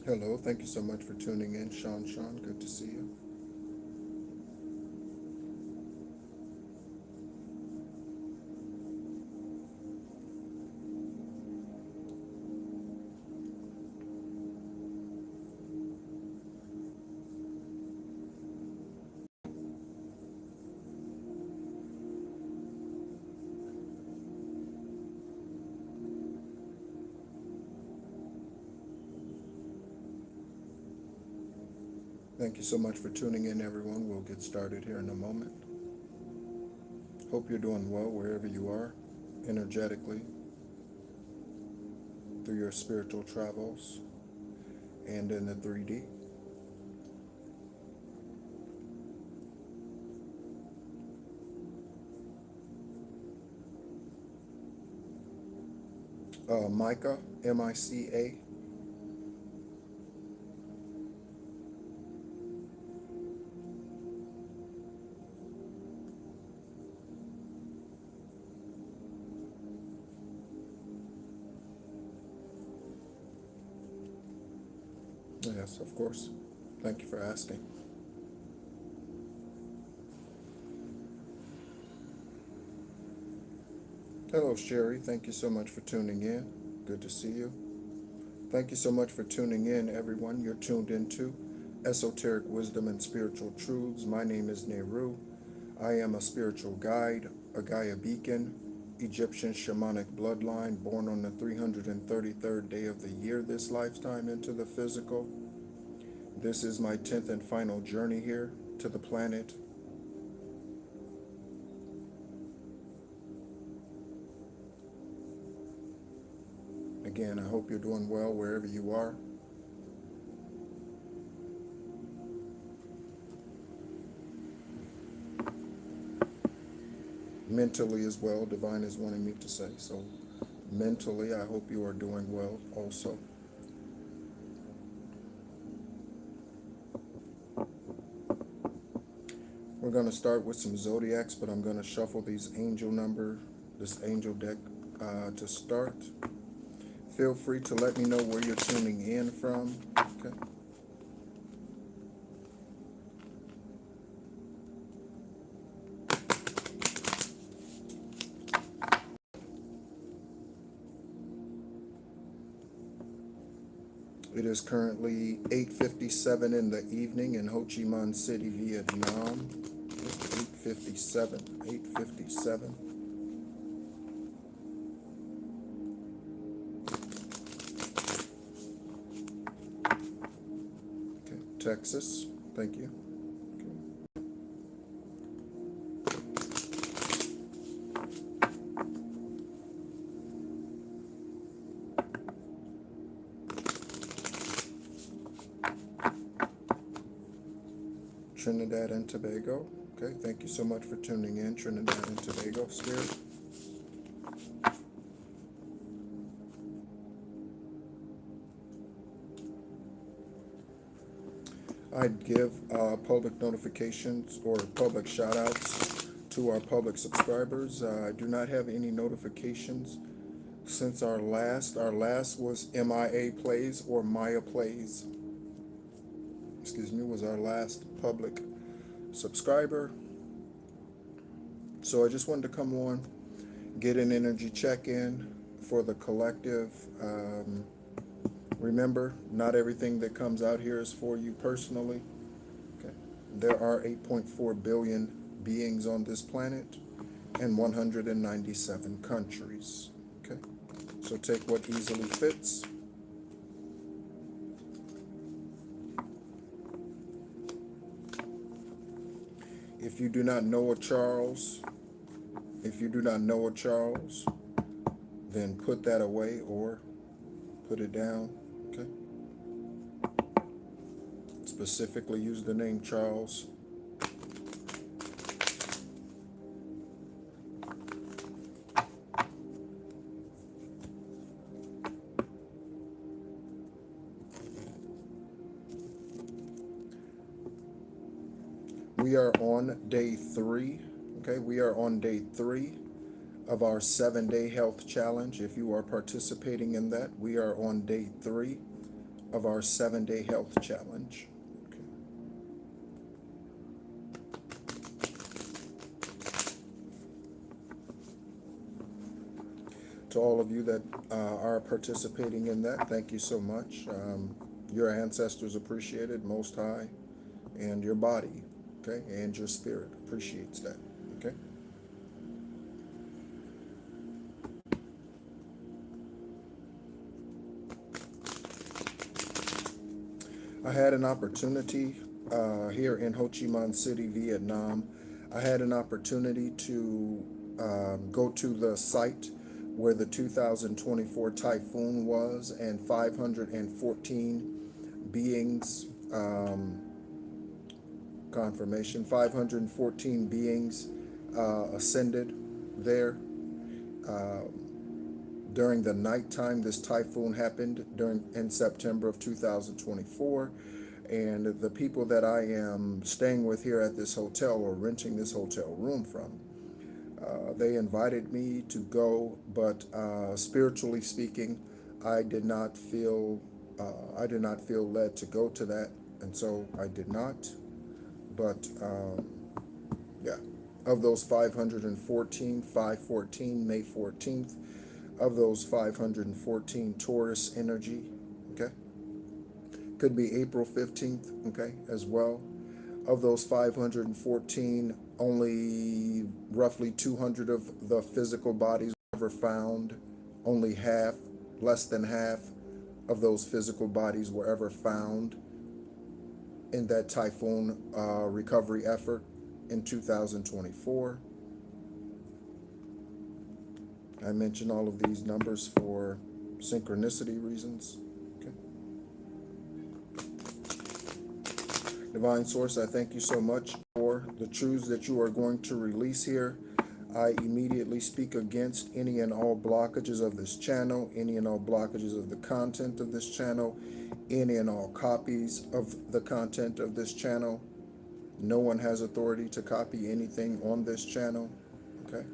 Hello, thank you so much for tuning in, Sean. Good to see you. Thank you so much for tuning in, everyone. We'll get started here in a moment. Hope you're doing well wherever you are, energetically, through your spiritual travels, and in the 3D. Micah, M-I-C-A. Yes, of course. Thank you for asking. Hello, Sherry. Thank you so much for tuning in. Good to see you. Thank you so much for tuning in, everyone. You're tuned into Esoteric Wisdom and Spiritual Truths. My name is Nehru. I am a spiritual guide, a Gaia beacon, Egyptian shamanic bloodline, born on the 333rd day of the year this lifetime into the physical. This is my 10th and final journey here to the planet. Again, I hope you're doing well wherever you are. Mentally as well, Divine is wanting me to say. So mentally, I hope you are doing well also. We're going to start with some zodiacs, but I'm going to shuffle this angel deck to start. Feel free to let me know where you're tuning in from. Okay. It is currently 8:57 in the evening in Ho Chi Minh City, Vietnam. 8:57. Okay, Texas. Thank you. Trinidad and Tobago. Okay, thank you so much for tuning in, Trinidad and Tobago, Spirit. I'd give public notifications or public shout outs to our public subscribers. I do not have any notifications since our last. Our last was MIA Plays or Maya Plays. Excuse me, was our last public subscriber. So I just wanted to come on, get an energy check-in for the collective. Remember, not everything that comes out here is for you personally. Okay. There are 8.4 billion beings on this planet and 197 countries. Okay. So take what easily fits. If you do not know a Charles, then put that away or put it down. Okay. Specifically use the name Charles. We are on day 3. Okay, we are on day 3 of our 7-day health challenge. If you are participating in that, we are on day 3 of our 7-day health challenge. Okay. To all of you that are participating in that, thank you so much. Your ancestors appreciate it, Most High, and your body, okay, and your spirit appreciates that, okay? I had an opportunity here in Ho Chi Minh City, Vietnam. I had an opportunity to go to the site where the 2024 typhoon was, and 514 beings, confirmation, 514 beings ascended there. During the nighttime, this typhoon happened in September of 2024, and the people that I am staying with here at this hotel, or renting this hotel room from, they invited me to go, but spiritually speaking, I did not feel led to go to that, and so I did not. But yeah, of those 514, 514, May 14th, of those 514 Taurus energy, okay? Could be April 15th, okay, as well. Of those 514, only roughly 200 of the physical bodies were ever found. Only half, less than half of those physical bodies were ever found in that typhoon recovery effort in 2024. I mention all of these numbers for synchronicity reasons. Okay. Divine Source, I thank you so much for the truths that you are going to release here. I immediately speak against any and all blockages of this channel, any and all blockages of the content of this channel, any and all copies of the content of this channel. No one has authority to copy anything on this channel. Okay.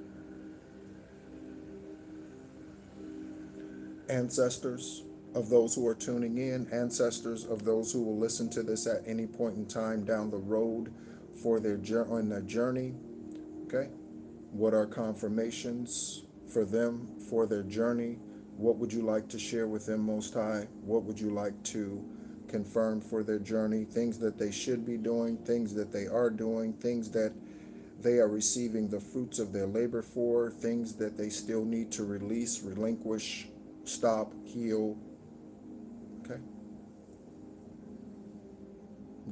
Ancestors of those who are tuning in, ancestors of those who will listen to this at any point in time down the road for their journey, okay? What are confirmations for them for their journey? What would you like to share with them, Most High? What would you like to confirm for their journey? Things that they should be doing, things that they are doing, things that they are receiving the fruits of their labor for, things that they still need to release, relinquish, stop, heal, okay?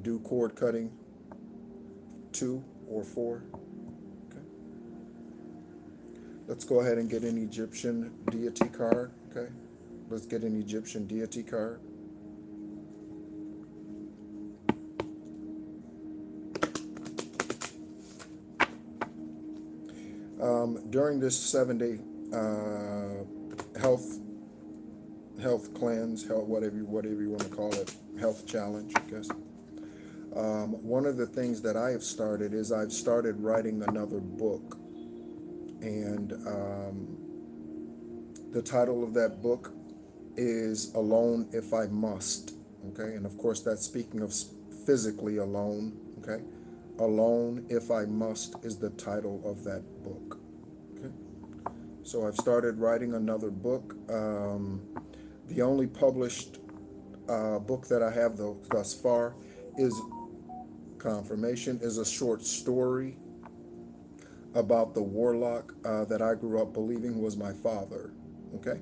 Do cord cutting 2 or 4, okay? Let's go ahead and get an Egyptian deity card, okay? Let's get an Egyptian deity card. During this 7-day health cleanse, whatever you want to call it, health challenge, I guess. One of the things that I have started is I've started writing another book, and the title of that book is Alone If I Must, okay? And of course that's speaking of physically alone, okay? Alone If I Must is the title of that book, okay? So I've started writing another book. The only published book that I have thus far is confirmation, is a short story about the warlock that I grew up believing was my father, okay?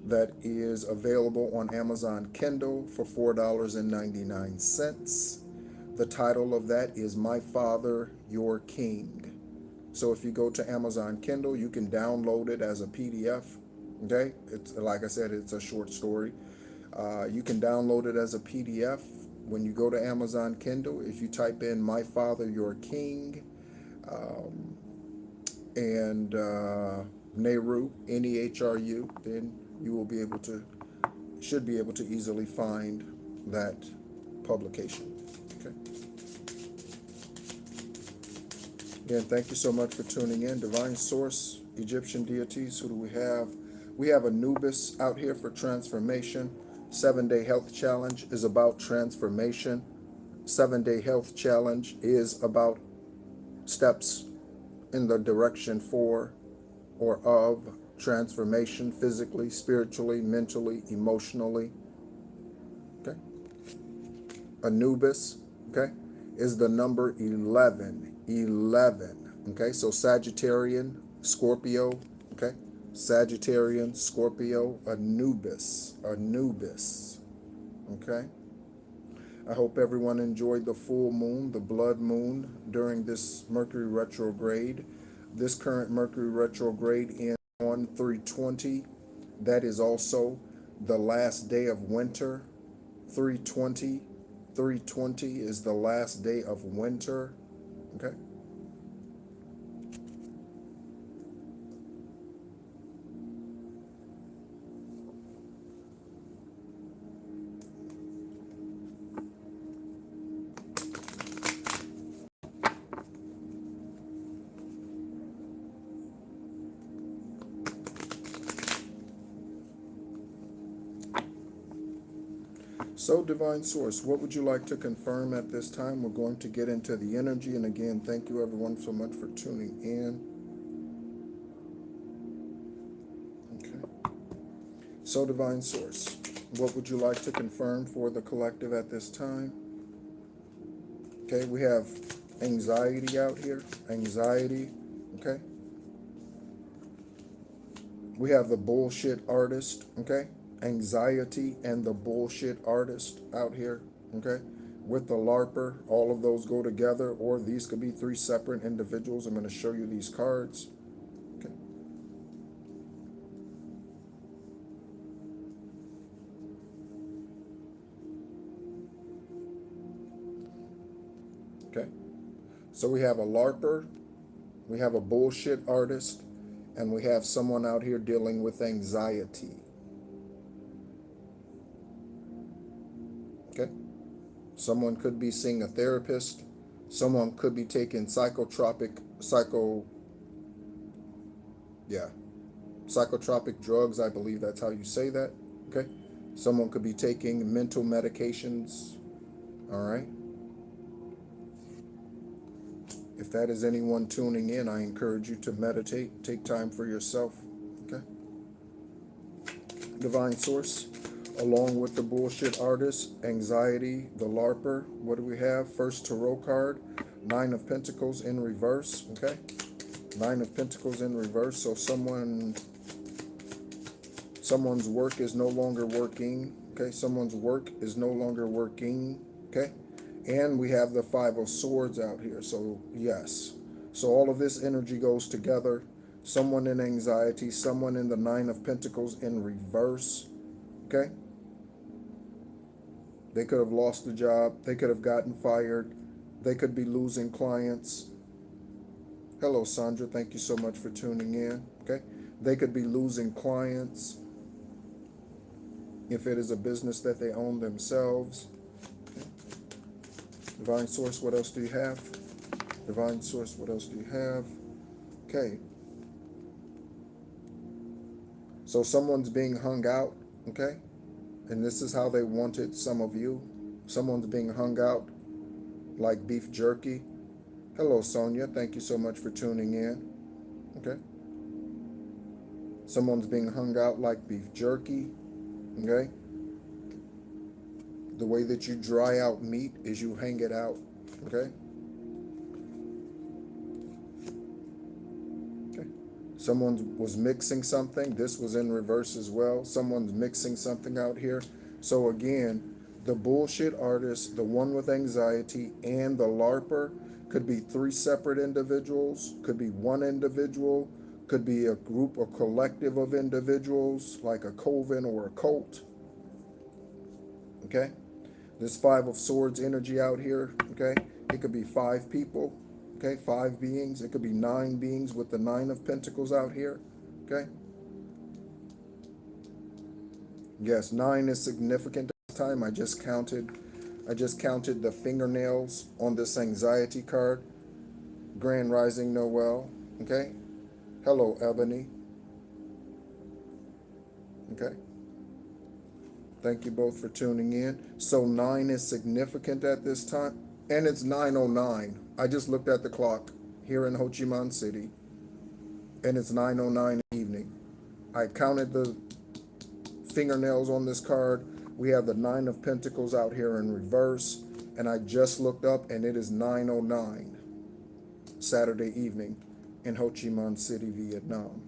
That is available on Amazon Kindle for $4.99. The title of that is My Father, Your King. So if you go to Amazon Kindle, you can download it as a PDF, okay? It's, like I said, it's a short story. You can download it as a PDF. When you go to Amazon Kindle, if you type in My Father, Your King, and Nehru, Nehru, then you will be able to, should be able to easily find that publication. Okay. Again, thank you so much for tuning in. Divine Source, Egyptian deities, who do we have? We have Anubis out here for transformation. 7-day health challenge is about transformation. 7-day health challenge is about steps in the direction for or of transformation, physically, spiritually, mentally, emotionally. Okay. Anubis, okay, is the number 11. 11. Okay, so Sagittarian, Scorpio, okay, Sagittarian, Scorpio, Anubis, Anubis, okay. I hope everyone enjoyed the full moon, the blood moon, during this Mercury retrograde. This current Mercury retrograde ends on 3/20. That is also the last day of winter. 3/20. 3/20 is the last day of winter. Okay. So, Divine Source, what would you like to confirm at this time? We're going to get into the energy. And again, thank you everyone so much for tuning in. Okay. So, Divine Source, what would you like to confirm for the collective at this time? Okay, we have anxiety out here. Anxiety. Okay. We have the bullshit artist. Okay. Anxiety and the bullshit artist out here, okay, with the LARPer. All of those go together, or these could be 3 separate individuals. I'm going to show you these cards. Okay. Okay. So we have a LARPer, we have a bullshit artist, and we have someone out here dealing with anxiety. Okay. Someone could be seeing a therapist. Someone could be taking psychotropic drugs. I believe that's how you say that. Okay. Someone could be taking mental medications. All right. If that is anyone tuning in, I encourage you to meditate. Take time for yourself. Okay. Divine Source. Along with the bullshit artist, anxiety, the LARPer, what do we have? First tarot card, 9 of Pentacles in reverse, okay? 9 of Pentacles in reverse, so someone's work is no longer working, okay? Someone's work is no longer working, okay? And we have the 5 of Swords out here, so yes. So all of this energy goes together. Someone in anxiety, someone in the 9 of Pentacles in reverse, okay? They could have lost the job. They could have gotten fired. They could be losing clients. Hello, Sandra. Thank you so much for tuning in. Okay. They could be losing clients if it is a business that they own themselves. Okay. Divine Source, what else do you have? Divine Source, what else do you have? Okay. So someone's being hung out. Okay. And this is how they wanted some of you. Someone's being hung out like beef jerky. Hello, Sonia. Thank you so much for tuning in. Okay. Someone's being hung out like beef jerky. Okay. The way that you dry out meat is you hang it out. Okay. Someone was mixing something. This was in reverse as well. Someone's mixing something out here. So again, the bullshit artist, the one with anxiety, and the LARPer could be 3 separate individuals, could be 1 individual, could be a group or collective of individuals, like a coven or a cult. Okay? This 5 of Swords energy out here, okay? It could be 5 people. Okay, 5 beings. It could be 9 beings with the 9 of Pentacles out here. Okay. Yes, 9 is significant this time. I just counted the fingernails on this anxiety card. Grand Rising Noel. Okay. Hello, Ebony. Okay. Thank you both for tuning in. So 9 is significant at this time, and it's 9:09. I just looked at the clock here in Ho Chi Minh City, and it's 9:09 in the evening. I counted the fingernails on this card. We have the 9 of Pentacles out here in reverse, and I just looked up, and it is 9:09 Saturday evening in Ho Chi Minh City, Vietnam.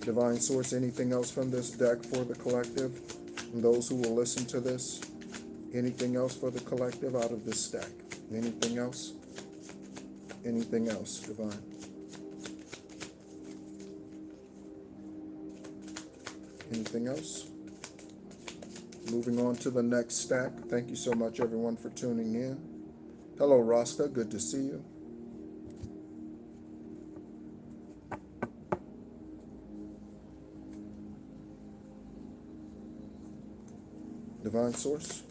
Divine Source, anything else from this deck for the collective? And those who will listen to this, anything else for the collective out of this stack? Anything else? Anything else, Divine? Anything else? Moving on to the next stack. Thank you so much, everyone, for tuning in. Hello, Rasta. Good to see you. Divine Source,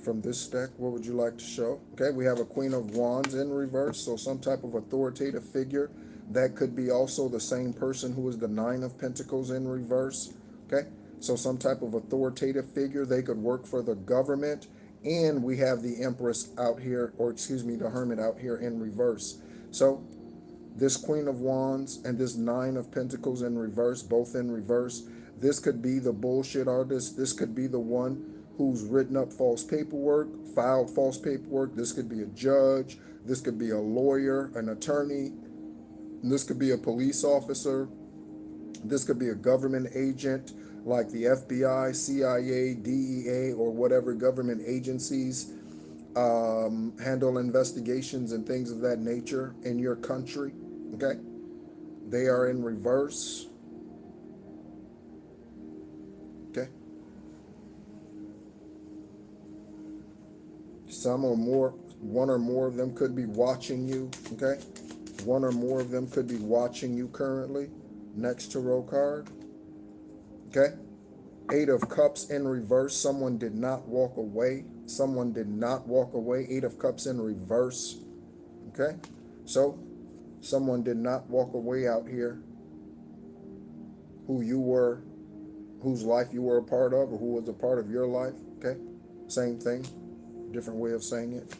from this stack, what would you like to show? Okay, we have a Queen of Wands in reverse, so some type of authoritative figure. That could be also the same person who is the 9 of Pentacles in reverse. Okay, so some type of authoritative figure. They could work for the government. And we have the Empress out here, or excuse me, the Hermit out here in reverse. So this Queen of Wands and this 9 of Pentacles in reverse, both in reverse. This could be the bullshit artist. This could be the one who's written up false paperwork, filed false paperwork. This could be a judge. This could be a lawyer, an attorney. This could be a police officer. This could be a government agent like the FBI, CIA, DEA, or whatever government agencies handle investigations and things of that nature in your country. Okay? They are in reverse. Okay? Some or more, one or more of them could be watching you. Okay? One or more of them could be watching you currently. Next tarot card. Okay? 8 of Cups in reverse. Someone did not walk away. Someone did not walk away. 8 of Cups in reverse. Okay? So, someone did not walk away out here who you were, whose life you were a part of, or who was a part of your life. Okay? Same thing. Different way of saying it.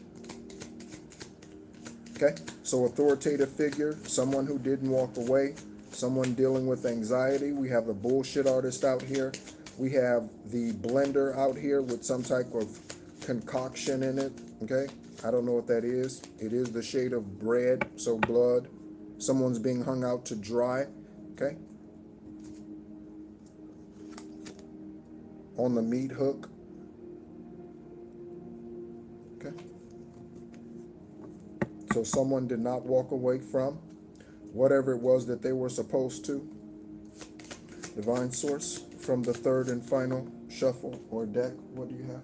Okay? So, authoritative figure. Someone who didn't walk away. Someone dealing with anxiety. We have the bullshit artist out here. We have the blender out here with some type of concoction in it. Okay? I don't know what that is. It is the shade of bread, so blood. Someone's being hung out to dry. Okay? On the meat hook. Okay? So someone did not walk away from whatever it was that they were supposed to. Divine Source, from the third and final shuffle or deck, what do you have?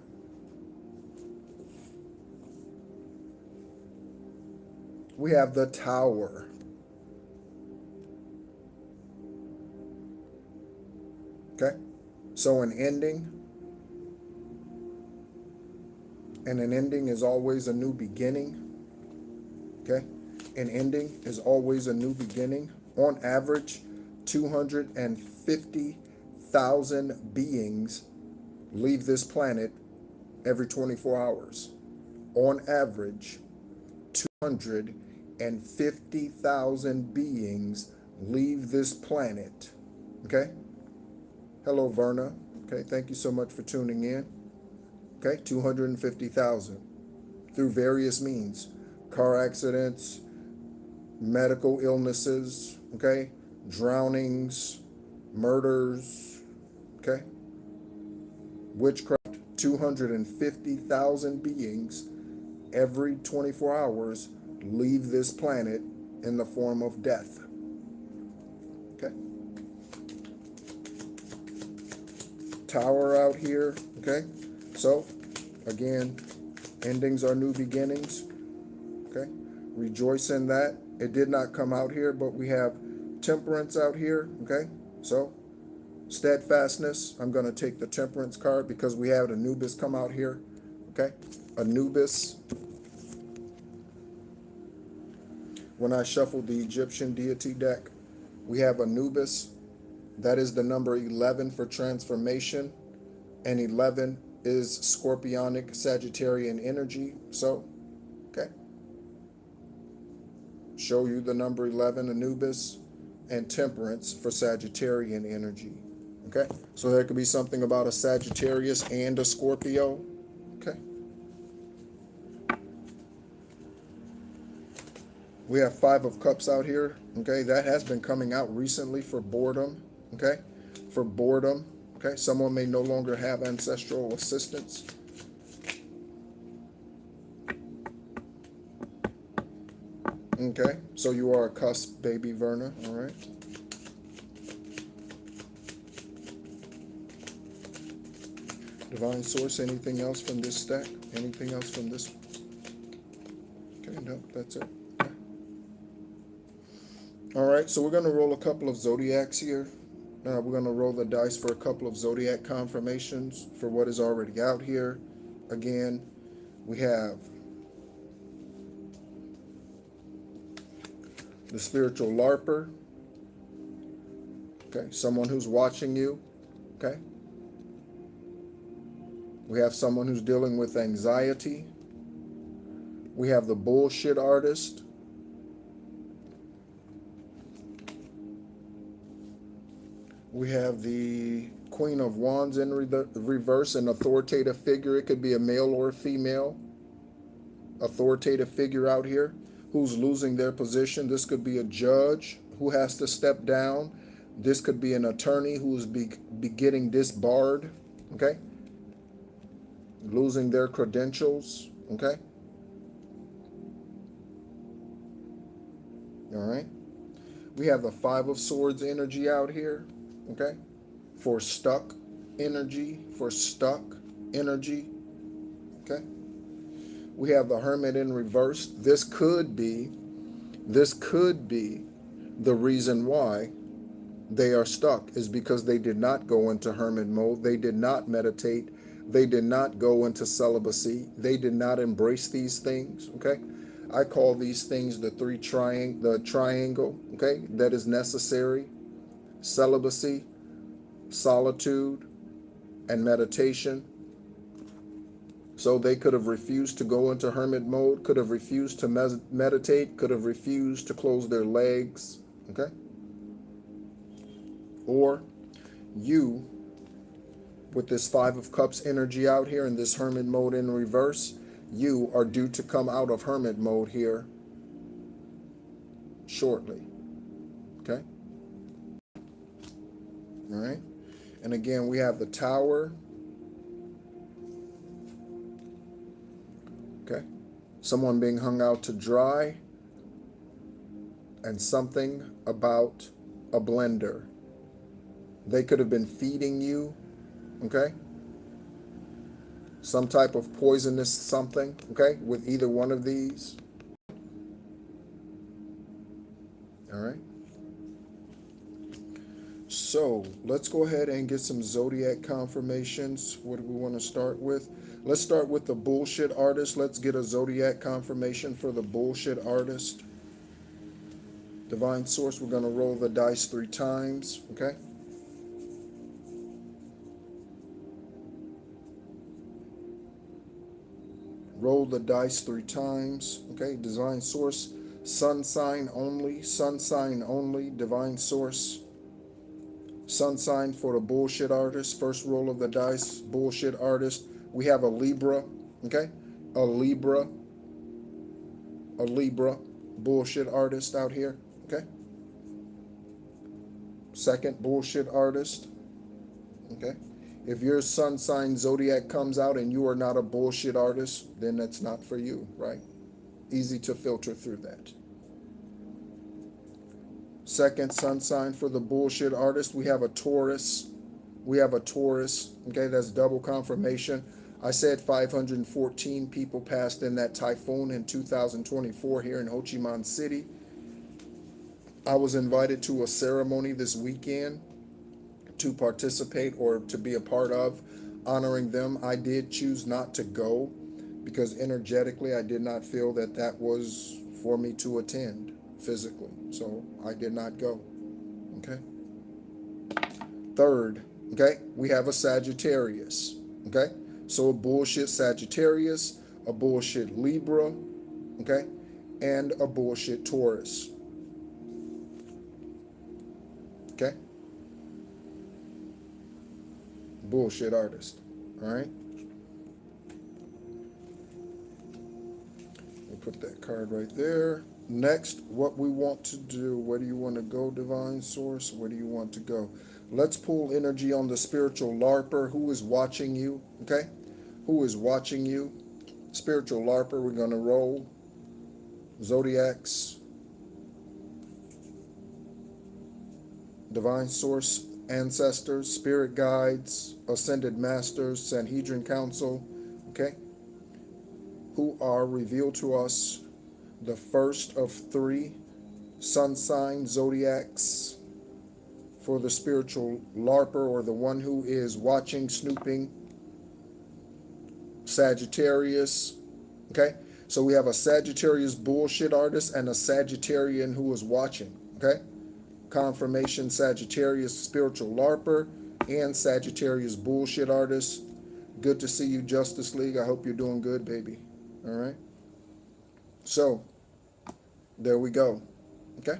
We have the Tower. Okay? So an ending. And an ending is always a new beginning. Okay? An ending is always a new beginning. On average, 250,000 beings leave this planet every 24 hours. On average, 250,000 beings leave this planet. Okay? Hello, Verna. Okay, thank you so much for tuning in. Okay, 250,000 through various means. Car accidents, medical illnesses, okay, drownings, murders, okay, witchcraft. 250,000 beings every 24 hours leave this planet in the form of death. Okay. Tower out here, okay. So, again, endings are new beginnings. Okay, rejoice in that. It did not come out here, but we have temperance out here. Okay, so steadfastness. I'm going to take the temperance card because we have Anubis come out here. Okay, Anubis. When I shuffled the Egyptian deity deck, we have Anubis. That is the number 11 for transformation. and 11 is Scorpionic Sagittarian energy. So, okay. Show you the number 11, Anubis, and Temperance for Sagittarian energy. Okay. So there could be something about a Sagittarius and a Scorpio. Okay. We have 5 of Cups out here. Okay. That has been coming out recently for boredom. Okay. For boredom. Okay. Someone may no longer have ancestral assistance. Okay. So you are a cusp, baby Verna. All right. Divine Source, anything else from this stack? Anything else from this? Okay, no, that's it. Okay. All right, so we're going to roll a couple of zodiacs here. We're going to roll the dice for a couple of zodiac confirmations for what is already out here. Again, we have the spiritual LARPer. Okay, someone who's watching you. Okay. We have someone who's dealing with anxiety. We have the bullshit artist. We have the Queen of Wands in reverse, an authoritative figure. It could be a male or a female authoritative figure out here who's losing their position. This could be a judge who has to step down. This could be an attorney who's be getting disbarred. Okay. Losing their credentials. Okay. All right. We have the 5 of Swords energy out here. Okay. For stuck energy. For stuck energy. Okay. We have the Hermit in reverse. This could be the reason why they are stuck is because they did not go into hermit mode. They did not meditate. They did not go into celibacy. They did not embrace these things. Okay. I call these things the triangle. Okay. That is necessary. Celibacy, solitude, and meditation. So they could have refused to go into hermit mode, could have refused to meditate, could have refused to close their legs. Okay. Or you, with this 5 of Cups energy out here and this hermit mode in reverse, you are due to come out of hermit mode here shortly. Okay. All right. And again, we have the Tower. Okay. Someone being hung out to dry. And something about a blender. They could have been feeding you. Okay. Some type of poisonous something. Okay. With either one of these. All right. So let's go ahead and get some zodiac confirmations. What do we want to start with? Let's start with the bullshit artist. Let's get a zodiac confirmation for the bullshit artist. Divine Source, we're going to roll the dice 3 times. Okay. Roll the dice 3 times. Okay. Divine Source, sun sign only. Sun sign only. Divine Source. Sun sign for the bullshit artist. First roll of the dice, bullshit artist. We have a Libra, okay? A Libra, bullshit artist out here, okay? Second bullshit artist, okay? If your sun sign zodiac comes out and you are not a bullshit artist, then that's not for you, right? Easy to filter through that. Second sun sign for the bullshit artist, we have a Taurus. We have a Taurus, okay, that's double confirmation. I said 514 people passed in that typhoon in 2024 here in Ho Chi Minh City. I was invited to a ceremony this weekend to participate or to be a part of honoring them. I did choose not to go because energetically I did not feel that that was for me to attend physically. So I did not go. Okay. Third, Okay, we have a Sagittarius. Okay, so a bullshit Sagittarius, a bullshit Libra, okay, and a bullshit Taurus. Okay, bullshit artist. All right, we'll put that card right there. Next, what we want to do, where do you want to go, Divine Source? Where do you want to go? Let's pull energy on the spiritual LARPer. Who is watching you? Okay, who is watching you? Spiritual LARPer, we're going to roll Zodiacs, Divine Source, Ancestors, Spirit Guides, Ascended Masters, Sanhedrin Council, okay, who are revealed to us the first of 3 sun sign zodiacs for the spiritual LARPer, or the one who is watching, snooping, Sagittarius, okay? So we have a Sagittarius bullshit artist and a Sagittarian who is watching, okay? Confirmation Sagittarius spiritual LARPer and Sagittarius bullshit artist. Good to see you, Justice League. I hope you're doing good, baby. All right? So, there we go. Okay?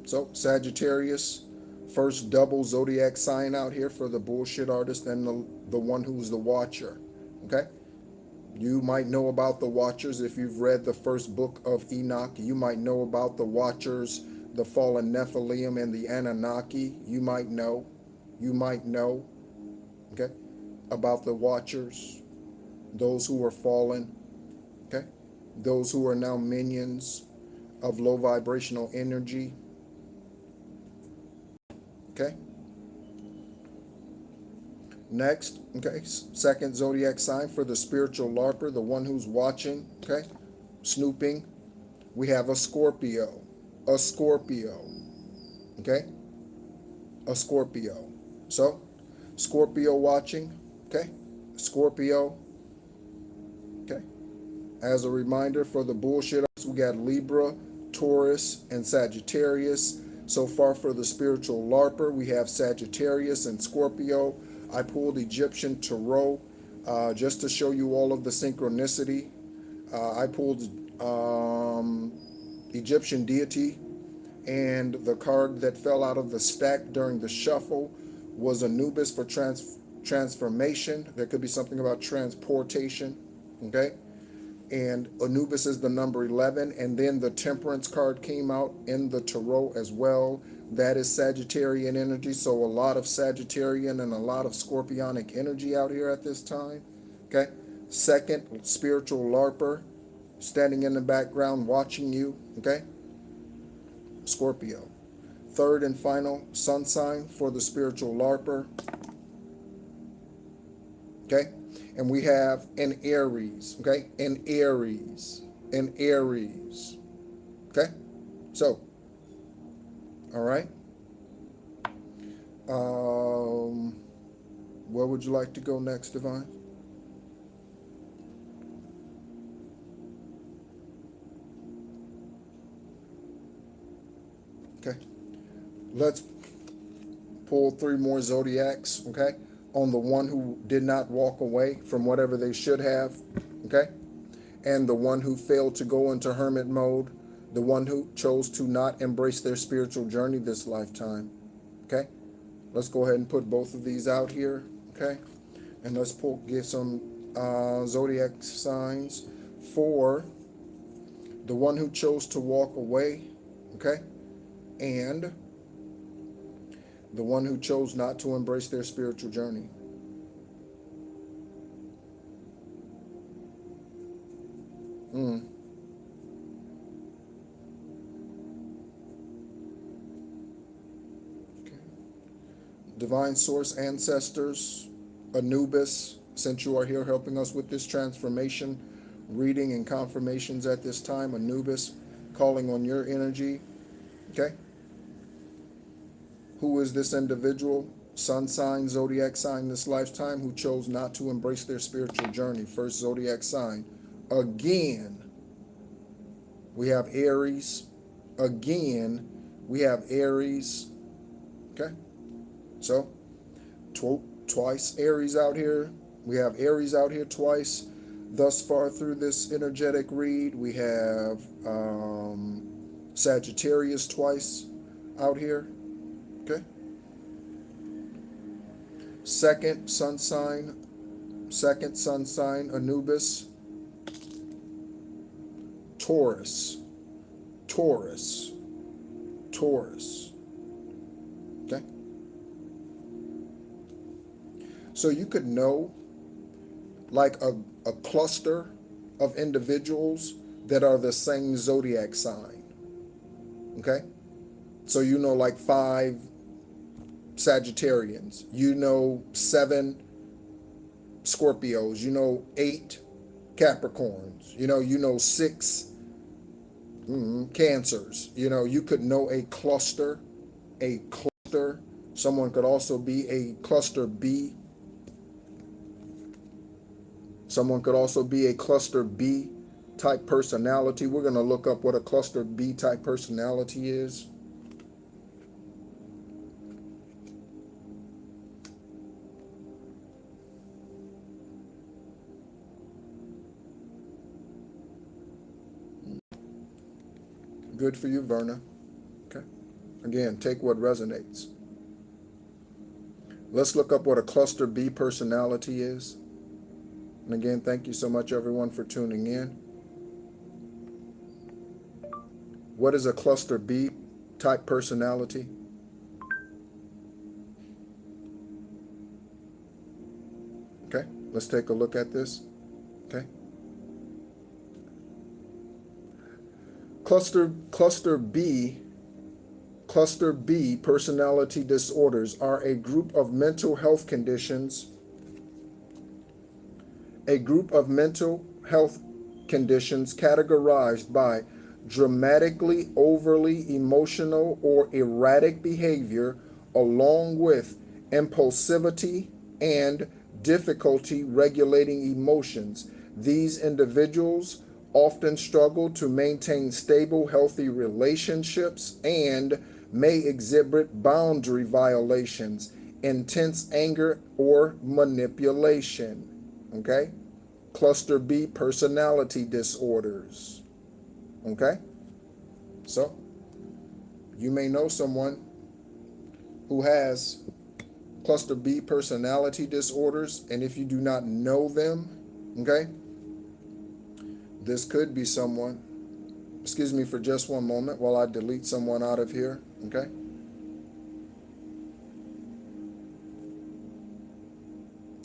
So, Sagittarius, first double zodiac sign out here for the bullshit artist and the one who's the watcher. Okay? You might know about the watchers if you've read the first book of Enoch. You might know about the watchers, the fallen Nephilim and the Anunnaki. You might know, okay, about the watchers, those who are fallen, okay, those who are now minions of low vibrational energy, okay. Next, okay, second zodiac sign for the spiritual LARPer, the one who's watching, okay, snooping. We have a Scorpio, okay, a Scorpio. So, Scorpio watching, okay, Scorpio, okay. As a reminder for the bullshitters, we got Libra, Taurus, and Sagittarius. So far for the spiritual LARPer, we have Sagittarius and Scorpio. I pulled Egyptian Tarot just to show you all of the synchronicity. I pulled Egyptian Deity, and the card that fell out of the stack during the shuffle was Anubis for transformation. There could be something about transportation, okay? And Anubis is the number 11, and then the Temperance card came out in the Tarot as well. That is Sagittarian energy, so a lot of Sagittarian and a lot of Scorpionic energy out here at this time, okay? Second, spiritual LARPer, standing in the background watching you, okay? Scorpio. Third and final sun sign for the spiritual LARPer, okay? And we have an Aries, okay? An Aries, okay? So, all right. Where would you like to go next, Divine? Okay. Let's pull 3 more zodiacs, okay? On the one who did not walk away from whatever they should have, okay? And the one who failed to go into hermit mode, the one who chose to not embrace their spiritual journey this lifetime, okay? Let's go ahead and put both of these out here, okay? And let's get some zodiac signs for the one who chose to walk away, okay? And the one who chose not to embrace their spiritual journey. Okay. Divine Source, Ancestors, Anubis, since you are here helping us with this transformation, reading and confirmations at this time, Anubis, calling on your energy, okay? Who is this individual? Sun sign, zodiac sign this lifetime, who chose not to embrace their spiritual journey. First zodiac sign. Again, we have Aries. Again, we have Aries. Okay? So, twice Aries out here. We have Aries out here twice thus far through this energetic read. We have Sagittarius twice out here. Okay. Second sun sign, Anubis, Taurus, Taurus, Taurus. Okay. So you could know like a cluster of individuals that are the same zodiac sign. Okay. So you know like 5 Sagittarians, you know 7 Scorpios, you know 8 Capricorns, you know 6 Cancers. You could know a cluster. Someone could also be a cluster B. Someone could also be a cluster B type personality. We're going to look up what a cluster B type personality is. Good for you, Verna. Okay. Again, take what resonates. Let's look up what a cluster B personality is. And again, thank you so much, everyone, for tuning in. What is a cluster B type personality? Okay, let's take a look at this. Okay. Cluster B personality disorders are a group of mental health conditions. A group of mental health conditions categorized by dramatically overly emotional or erratic behavior, along with impulsivity and difficulty regulating emotions. These individuals often struggle to maintain stable, healthy relationships and may exhibit boundary violations, intense anger, or manipulation. Okay? Cluster B personality disorders. Okay? So, you may know someone who has cluster B personality disorders, and if you do not know them, okay, this could be someone. Excuse me for just one moment while I delete someone out of here, okay?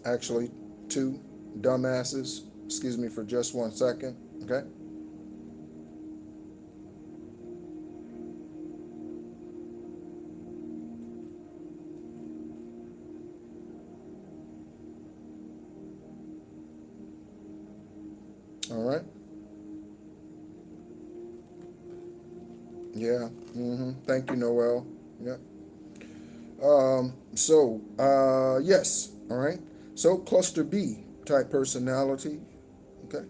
Actually, 2 dumbasses. Excuse me for just 1 second, okay? All right. Yeah. Thank you, Noel. Yeah. Yes. All right. So cluster B type personality. Okay.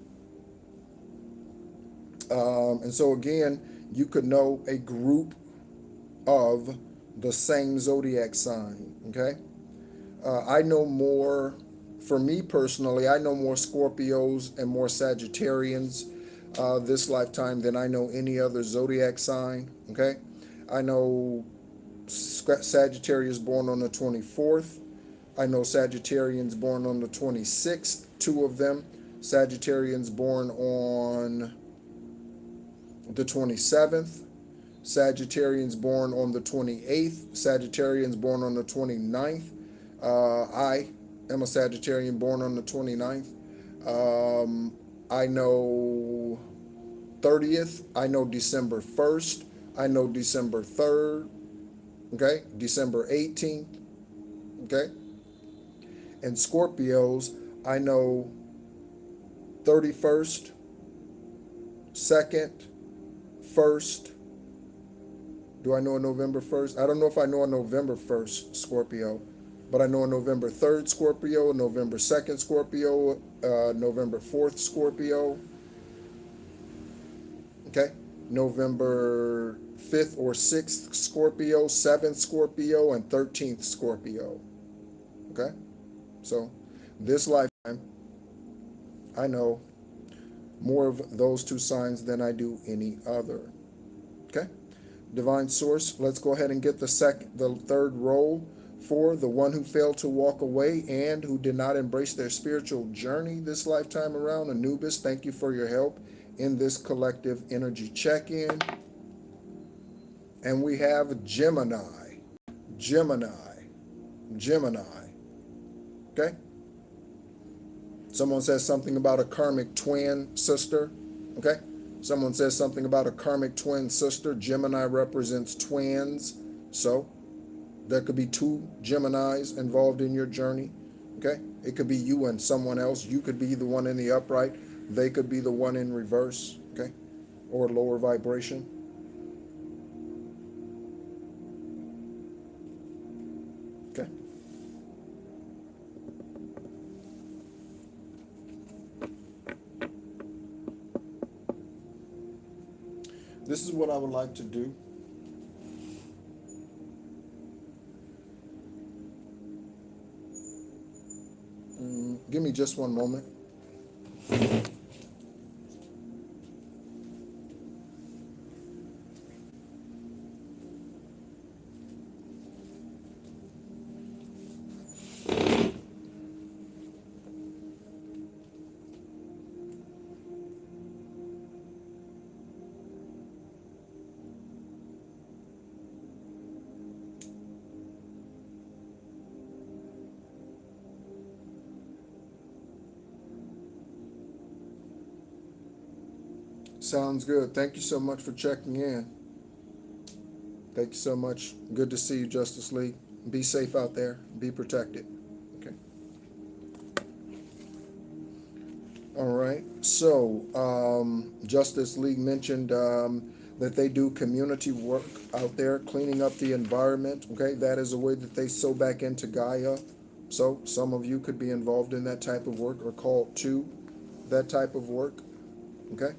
And so again, you could know a group of the same zodiac sign. Okay. I know more, for me personally, I know more Scorpios and more Sagittarians this lifetime than I know any other zodiac sign. Okay. I know Sagittarius born on the 24th. I know Sagittarians born on the 26th, 2 of them. Sagittarians born on the 27th. Sagittarians born on the 28th. Sagittarians born on the 29th. I am a Sagittarian born on the 29th. I know 30th. I know December 1st. I know December 3rd. Okay. December 18th. Okay. And Scorpios, I know 31st, 2nd, 1st. Do I know a November 1st? I don't know if I know a November 1st Scorpio, but I know a November 3rd Scorpio, November 2nd Scorpio, November 4th Scorpio. Okay. November 5th or 6th Scorpio, 7th Scorpio, and 13th Scorpio. Okay. Okay? So this lifetime, I know more of those two signs than I do any other. Okay? Divine source, let's go ahead and get the third role for the one who failed to walk away and who did not embrace their spiritual journey this lifetime around. Anubis, thank you for your help in this collective energy check-in. And we have Gemini, Gemini, Gemini. Okay? Someone says something about a karmic twin sister. Okay? Someone says something about a karmic twin sister. Gemini represents twins. So there could be two Geminis involved in your journey. Okay? It could be you and someone else. You could be the one in the upright. They could be the one in reverse. Okay? Or lower vibration. Okay? This is what I would like to do. Give me just one moment. Sounds good. Thank you so much for checking in. Thank you so much. Good to see you, Justice League. Be safe out there. Be protected. Okay. All right. So, Justice League mentioned that they do community work out there, cleaning up the environment. Okay. That is a way that they sew back into Gaia. So, some of you could be involved in that type of work or called to that type of work. Okay.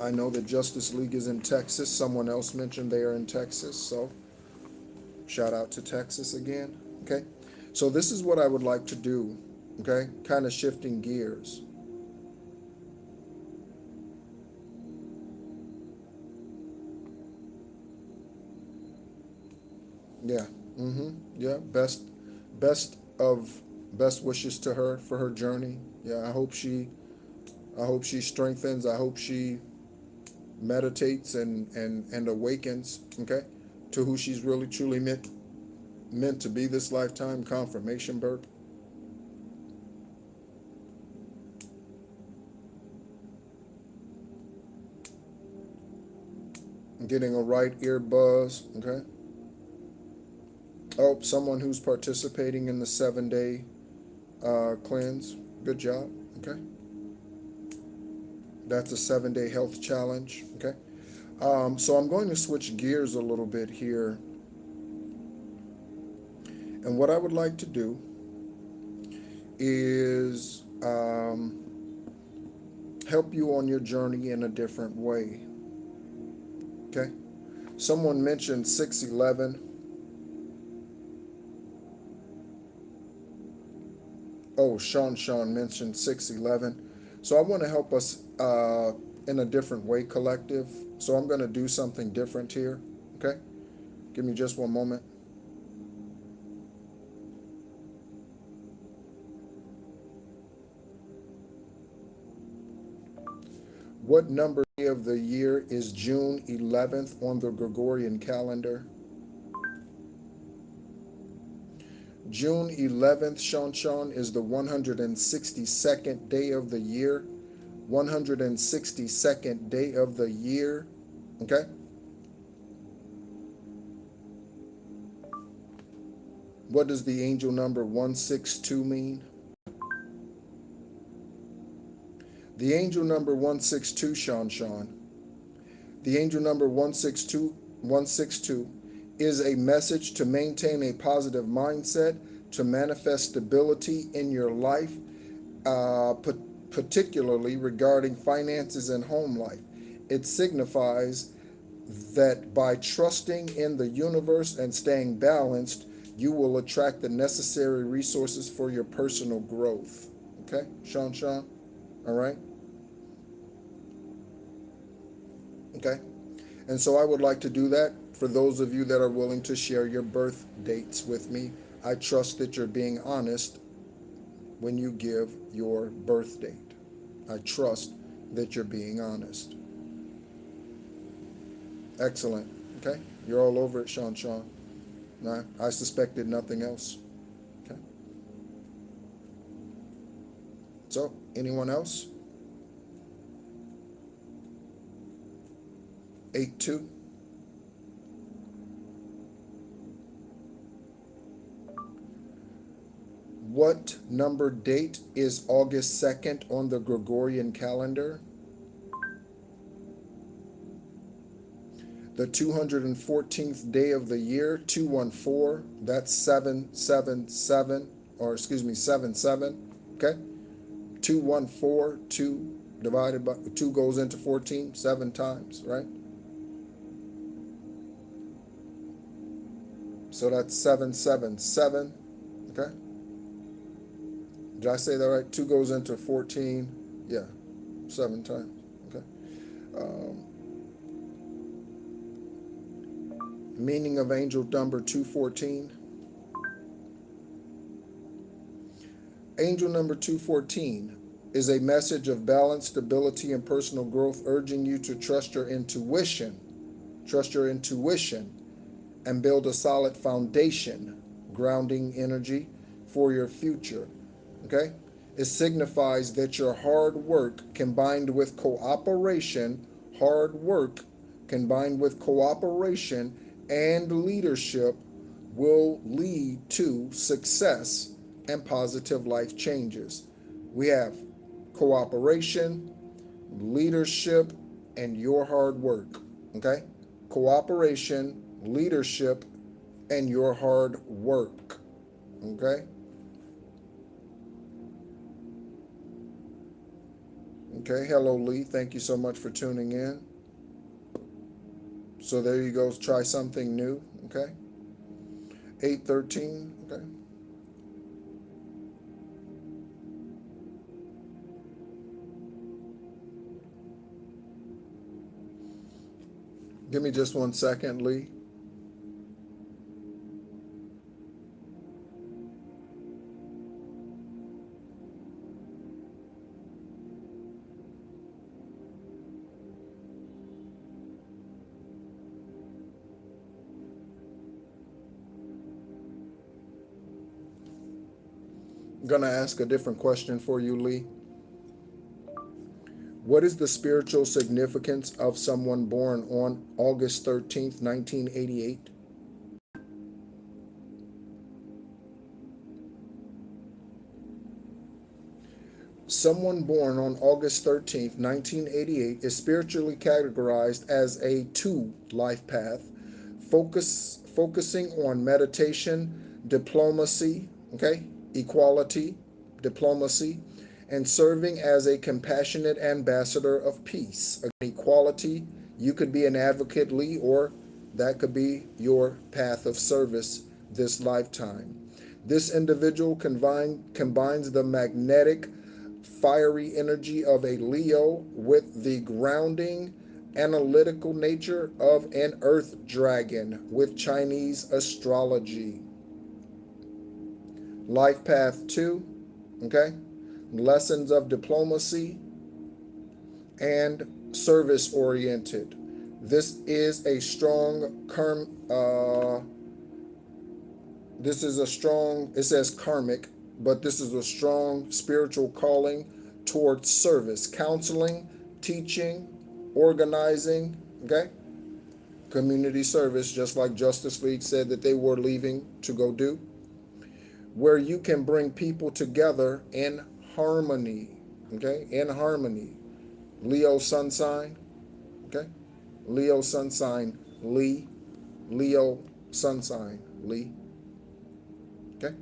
I know that Justice League is in Texas. Someone else mentioned they are in Texas. So shout out to Texas again. Okay. So this is what I would like to do. Okay. Kind of shifting gears. Yeah. Yeah. Best wishes to her for her journey. Yeah. I hope she strengthens. I hope she meditates and awakens, okay, to who she's really truly meant to be this lifetime. Confirmation burp. Getting a right ear buzz, okay. Oh, someone who's participating in the 7-day cleanse. Good job, okay. That's a 7-day health challenge, okay. So I'm going to switch gears a little bit here. And what I would like to do is help you on your journey in a different way, okay. Someone mentioned 611. Oh, Sean mentioned 611. So I want to help us in a different way, collective. So I'm going to do something different here. Okay? Give me just one moment. What number of the year is June 11th on the Gregorian calendar? June 11th, Sean, is the 162nd day of the year. 162nd day of the year. Okay? What does the angel number 162 mean? The angel number 162, Sean. The angel number 162 is a message to maintain a positive mindset, to manifest stability in your life, particularly regarding finances and home life. It signifies that by trusting in the universe and staying balanced, you will attract the necessary resources for your personal growth. Okay, Sean? All right? Okay. And so I would like to do that for those of you that are willing to share your birth dates with me. I trust that you're being honest when you give your birth date. I trust that you're being honest. Excellent. Okay? You're all over it, Sean. No, I suspected nothing else. Okay? So, anyone else? 8-2. What number date is August 2nd on the Gregorian calendar? The 214th day of the year, 214, that's 777, or excuse me, 77, okay? 214, 2 divided by, 2 goes into 14, 7 times, right? So that's 777, okay? Did I say that right? 2 goes into 14, yeah, 7 times, okay? Meaning of angel number 214. Angel number 214 is a message of balance, stability, and personal growth, urging you to trust your intuition, and build a solid foundation, grounding energy for your future. Okay? It signifies that your hard work combined with cooperation and leadership will lead to success and positive life changes. We have cooperation, leadership, and your hard work. Okay? Cooperation, leadership, and your hard work. Okay? Okay, hello Lee. Thank you so much for tuning in. So there you go. Try something new. Okay. 813. Okay. Give me just 1 second, Lee. I'm going to ask a different question for you, Lee. What is the spiritual significance of someone born on August 13th, 1988? Someone born on August 13th, 1988 is spiritually categorized as a 2 life path, focusing on meditation, diplomacy, okay, equality, diplomacy, and serving as a compassionate ambassador of peace. Equality, you could be an advocate, Lee, or that could be your path of service this lifetime. This individual combines the magnetic, fiery energy of a Leo with the grounding, analytical nature of an earth dragon with Chinese astrology. Life path 2, okay? Lessons of diplomacy and service oriented. This is a strong it says karmic, but this is a strong spiritual calling towards service, counseling, teaching, organizing, okay? Community service, just like Justice League said that they were leaving to go do, where you can bring people together in harmony, okay? In harmony. Leo sun sign, okay? Leo sun sign, Lee. Leo sun sign, Lee. Okay?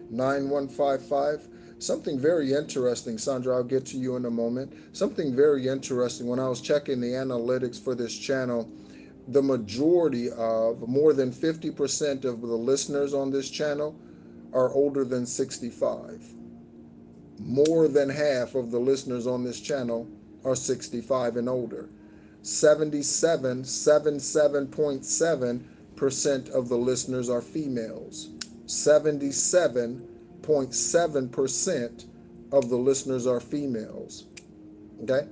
9155. Something very interesting, Sandra, I'll get to you in a moment. Something very interesting when I was checking the analytics for this channel. the majority of, more than 50% of the listeners on this channel are older than 65. More than half of the listeners on this channel are 65 and older. 77.7% of the listeners are females. 77.7% of the listeners are females. Okay?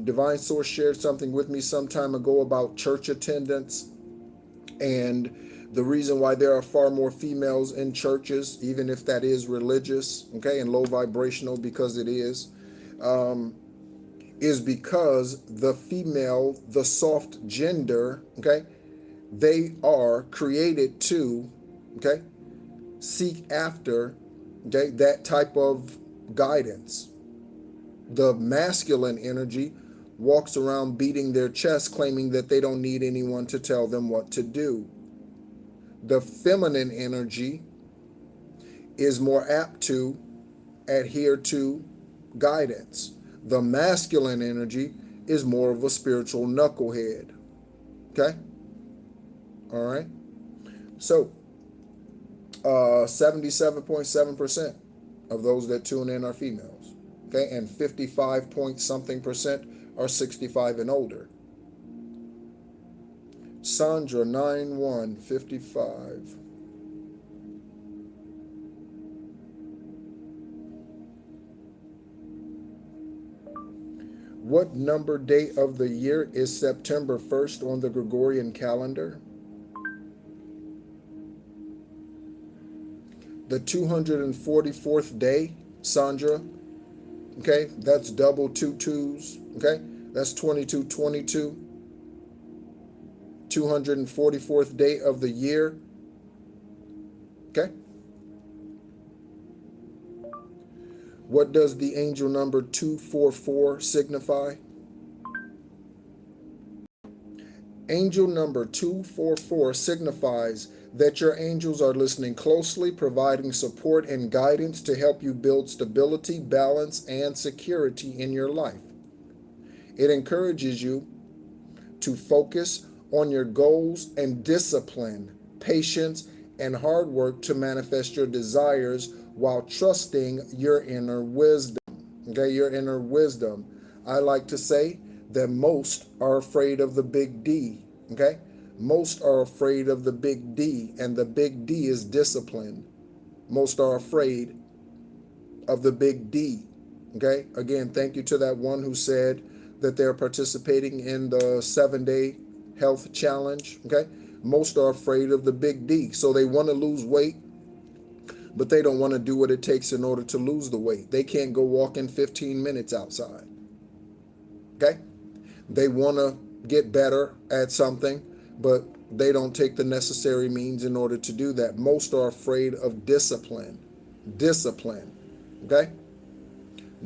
Divine Source shared something with me some time ago about church attendance and the reason why there are far more females in churches, even if that is religious, okay, and low vibrational, because it is because the female, the soft gender, okay, they are created to, okay, seek after, okay, that type of guidance. The masculine energy walks around beating their chest, claiming that they don't need anyone to tell them what to do. The feminine energy is more apt to adhere to guidance. The masculine energy is more of a spiritual knucklehead. Okay? All right? So, 77.7% of those that tune in are females. Okay? And 55 point something percent are 65 and older. Sandra 9155. What number day of the year is September 1st on the Gregorian calendar? The 244th day, Sandra. Okay, that's double two twos. Okay, that's 2222. 244th day of the year. Okay. What does the angel number 244 signify? Angel number 244 signifies that your angels are listening closely, providing support and guidance to help you build stability, balance, and security in your life. It encourages you to focus on your goals and discipline, patience, and hard work to manifest your desires while trusting your inner wisdom. Okay, your inner wisdom. I like to say that most are afraid of the big D. Okay, most are afraid of the big D, and the big D is discipline. Most are afraid of the big D. Okay, again, thank you to that one who said that they're participating in the 7-day health challenge. Okay, most are afraid of the big D, so they want to lose weight, but they don't want to do what it takes in order to lose the weight. They can't go walking 15 minutes outside. Okay, they want to get better at something, but they don't take the necessary means in order to do that. Most are afraid of discipline. Discipline. Okay,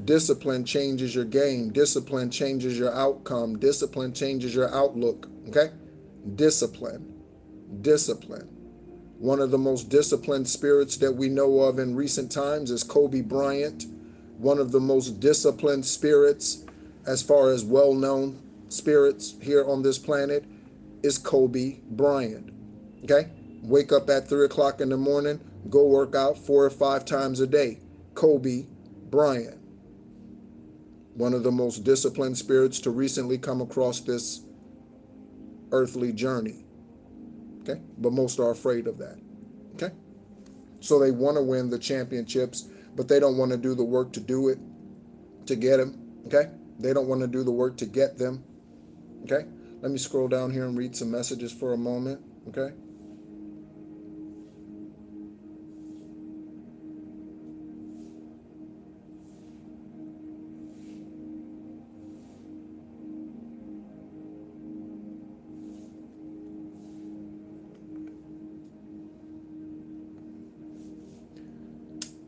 discipline changes your game. Discipline changes your outcome. Discipline changes your outlook. Okay, discipline. Discipline. One of the most disciplined spirits that we know of in recent times is Kobe Bryant. One of the most disciplined spirits, as far as well-known spirits here on this planet, is Kobe Bryant. Okay? Wake up at 3 o'clock in the morning, go work out 4 or 5 times a day. Kobe Bryant. One of the most disciplined spirits to recently come across this earthly journey. Okay? But most are afraid of that. Okay? So they want to win the championships, but they don't want to do the work to do it, to get them. Okay? They don't want to do the work to get them. Okay? Let me scroll down here and read some messages for a moment. Okay?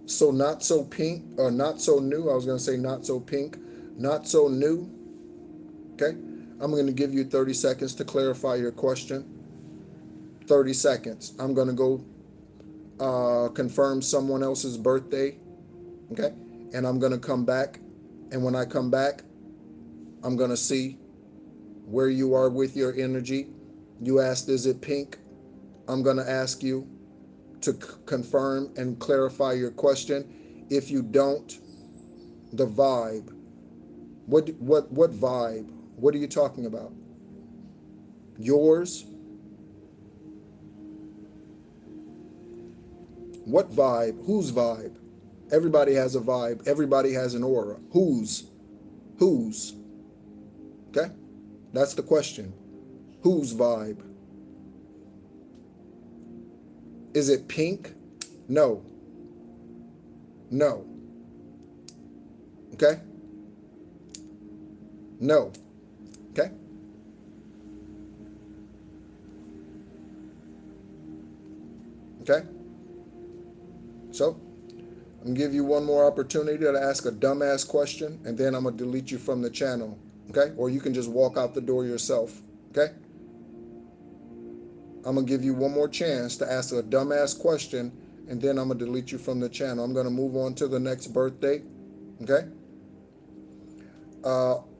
So not so pink, or not so new. I was going to say not so pink, not so new. Okay? I'm going to give you 30 seconds to clarify your question. 30 seconds. I'm going to go confirm someone else's birthday. Okay? And I'm going to come back. And when I come back, I'm going to see where you are with your energy. You asked, is it pink? I'm going to ask you to confirm and clarify your question. If you don't, the vibe. What vibe? What are you talking about? Yours? What vibe? Whose vibe? Everybody has a vibe. Everybody has an aura. Whose? Whose? Okay? That's the question. Whose vibe? Is it pink? No. No. Okay? No. Okay? Okay? So, I'm going to give you one more opportunity to ask a dumbass question, and then I'm going to delete you from the channel. Okay? Or you can just walk out the door yourself. Okay? I'm going to give you one more chance to ask a dumbass question, and then I'm going to delete you from the channel. I'm going to move on to the next birthday. Okay?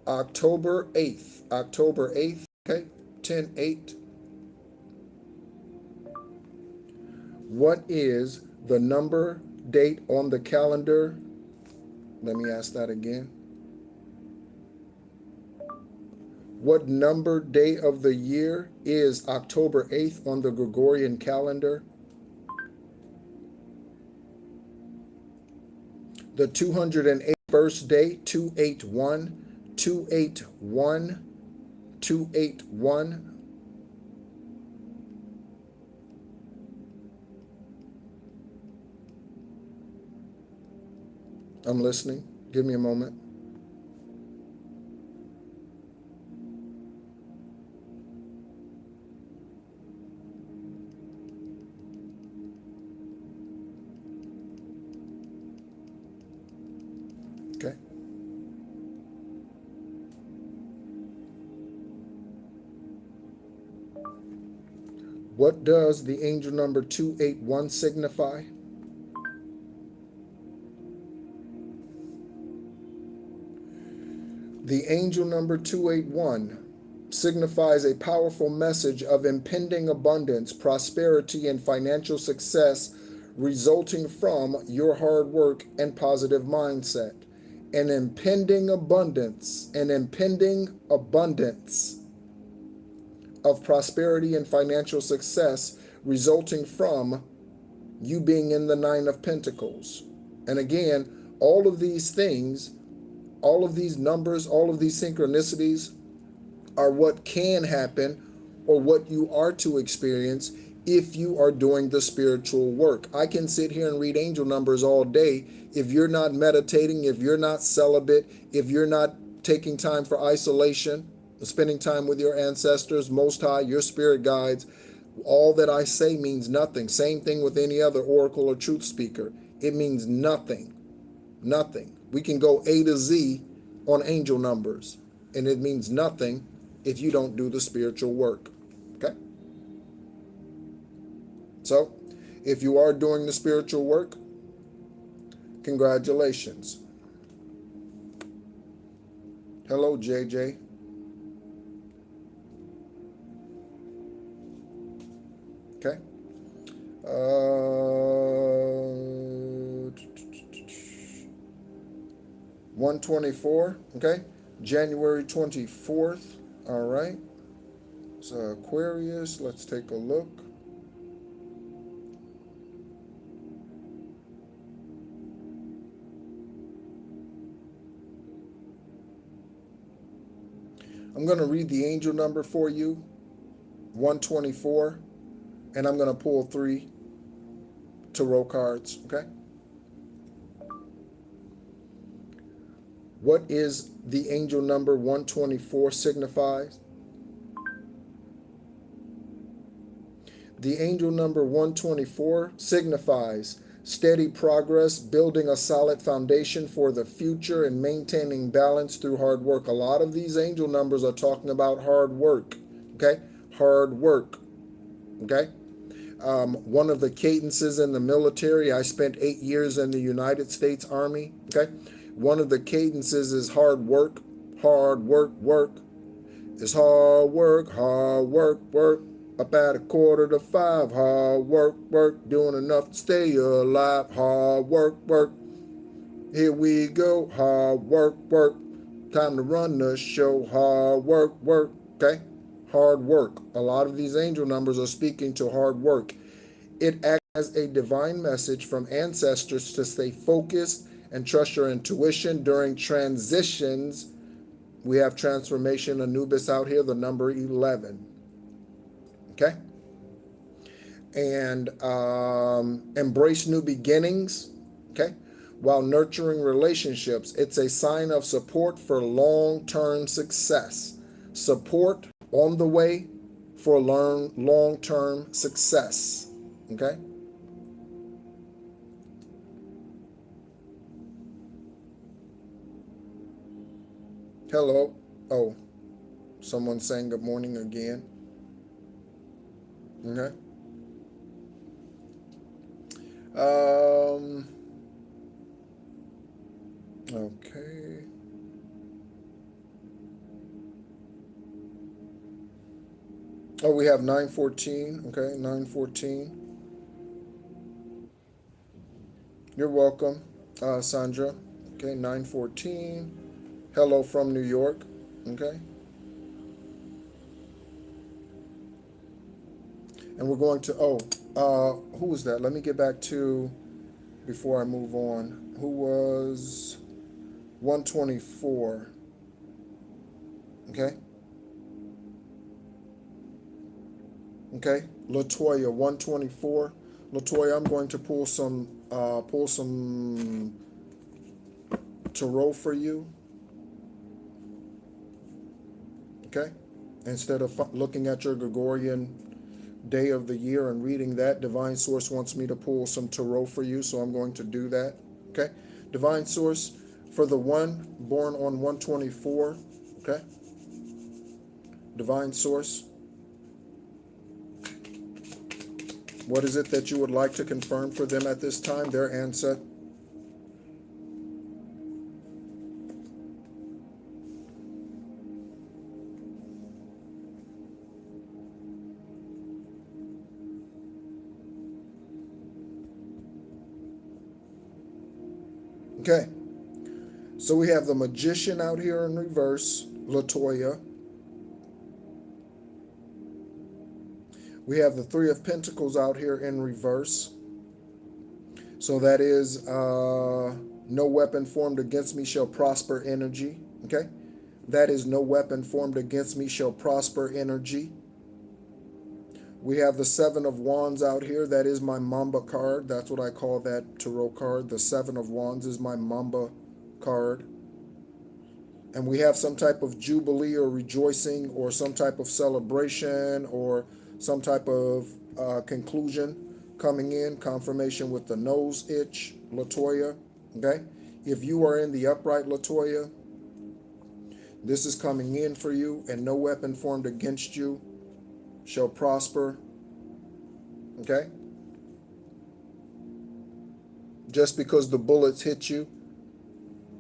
October 8th. October 8th. Okay? 10/8. What is the number, date on the calendar? Let me ask that again. What number, day of the year is October 8th on the Gregorian calendar? The 281st day, 281, 281, 281. I'm listening. Give me a moment. Okay. What does the angel number 281 signify? The angel number 281 signifies a powerful message of impending abundance, prosperity, and financial success resulting from your hard work and positive mindset. An impending abundance of prosperity and financial success resulting from you being in the Nine of Pentacles. And again, all of these things, all of these numbers, all of these synchronicities are what can happen or what you are to experience if you are doing the spiritual work. I can sit here and read angel numbers all day. If you're not meditating, if you're not celibate, if you're not taking time for isolation, spending time with your ancestors, Most High, your spirit guides, all that I say means nothing. Same thing with any other oracle or truth speaker. It means nothing. Nothing. We can go A to Z on angel numbers, and it means nothing if you don't do the spiritual work. Okay? So, if you are doing the spiritual work, congratulations. Hello, JJ. Okay. 124. Okay. January 24th. All right. So Aquarius. Let's take a look. I'm going to read the angel number for you, 124, and I'm going to pull 3 tarot cards, okay? What is the angel number 124 signifies? The angel number 124 signifies steady progress, building a solid foundation for the future, and maintaining balance through hard work. A lot of these angel numbers are talking about hard work, okay? Hard work, okay? One of the cadences in the military, I spent 8 years in the United States Army, okay? One of the cadences is hard work, work. It's hard work, work. Up at 4:45, hard work, work, doing enough to stay alive. Hard work, work. Here we go, hard work, work. Time to run the show, hard work, work. Okay, hard work. A lot of these angel numbers are speaking to hard work. It acts as a divine message from ancestors to stay focused and trust your intuition during transitions. We have transformation Anubis out here, the number 11. Okay, and embrace new beginnings. Okay, while nurturing relationships, it's a sign of support for long-term success. Support on the way for long-term success. Okay. Hello. Oh, someone saying good morning again. Okay. Um. Okay. Oh, we have 914. Okay, 914. You're welcome, Sandra. Okay, 914. Hello from New York. Okay. And we're going to, who was that? Let me get back to, before I move on. Who was 124? Okay. Okay. Latoya, 124. Latoya, I'm going to pull some tarot for you. Okay. Instead of looking at your Gregorian day of the year and reading that, Divine Source wants me to pull some tarot for you, so I'm going to do that. Okay. Divine Source, for the one born on 124. Okay. Divine Source, what is it that you would like to confirm for them at this time? Their answer. Okay. So we have the Magician out here in reverse, Latoya. We have the Three of Pentacles out here in reverse. So that is no weapon formed against me shall prosper energy. Okay. That is no weapon formed against me shall prosper energy. We have the Seven of Wands out here. That is my Mamba card. That's what I call that tarot card. The Seven of Wands is my Mamba card. And we have some type of jubilee or rejoicing or some type of celebration or some type of conclusion coming in. Confirmation with the nose itch, Latoya. Okay? If you are in the upright, Latoya, this is coming in for you, and no weapon formed against you shall prosper. Okay? Just because the bullets hit you,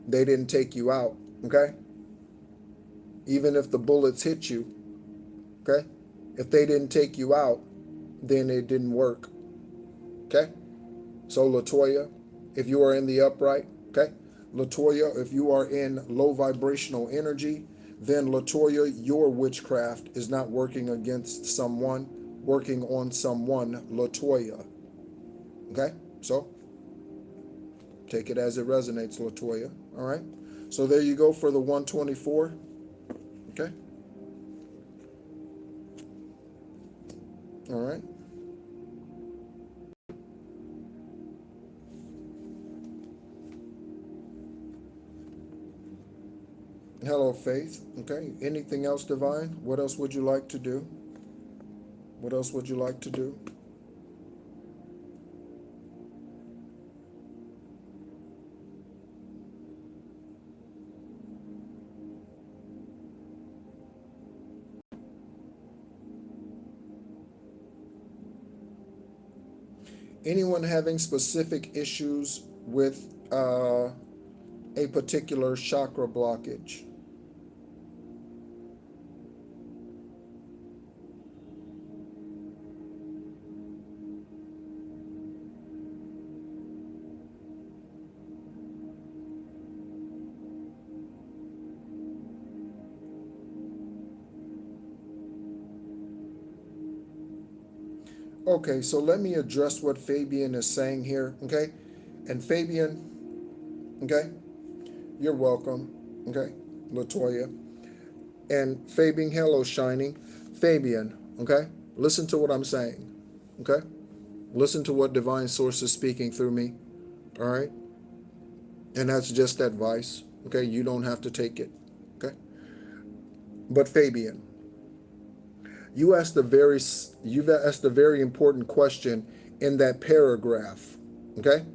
they didn't take you out. Okay? Even if the bullets hit you, okay? If they didn't take you out, then it didn't work. Okay? So Latoya, if you are in the upright, okay? Latoya, if you are in low vibrational energy, then Latoya, your witchcraft is not working against someone, working on someone, Latoya. Okay? So, take it as it resonates, Latoya. All right? So there you go for the 124. Okay? All right? Hello, Faith. Okay. Anything else, Divine? What else would you like to do? What else would you like to do? Anyone having specific issues with a particular chakra blockage? Okay, so let me address what Fabian is saying here, okay? And Fabian, okay, you're welcome, okay, Latoya. And Fabian, hello, Shining. Fabian, okay, listen to what I'm saying, okay? Listen to what Divine Source is speaking through me, all right? And that's just advice, okay? You don't have to take it, okay? But Fabian, you asked a very you've asked a very important question in that paragraph, okay?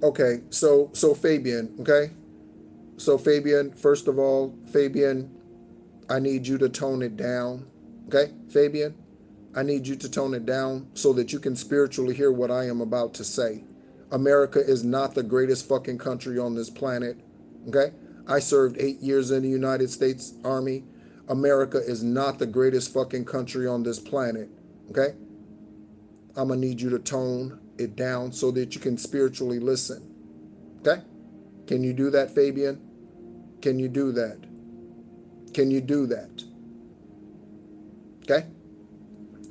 Okay, so Fabian, okay? So Fabian, first of all, Fabian, I need you to tone it down. Okay? Fabian, I need you to tone it down so that you can spiritually hear what I am about to say. America is not the greatest fucking country on this planet. Okay? I served 8 years in the United States Army. America is not the greatest fucking country on this planet. Okay? I'm gonna need you to tone it down so that you can spiritually listen. Okay? Can you do that, Fabian? Can you do that? Can you do that? Okay?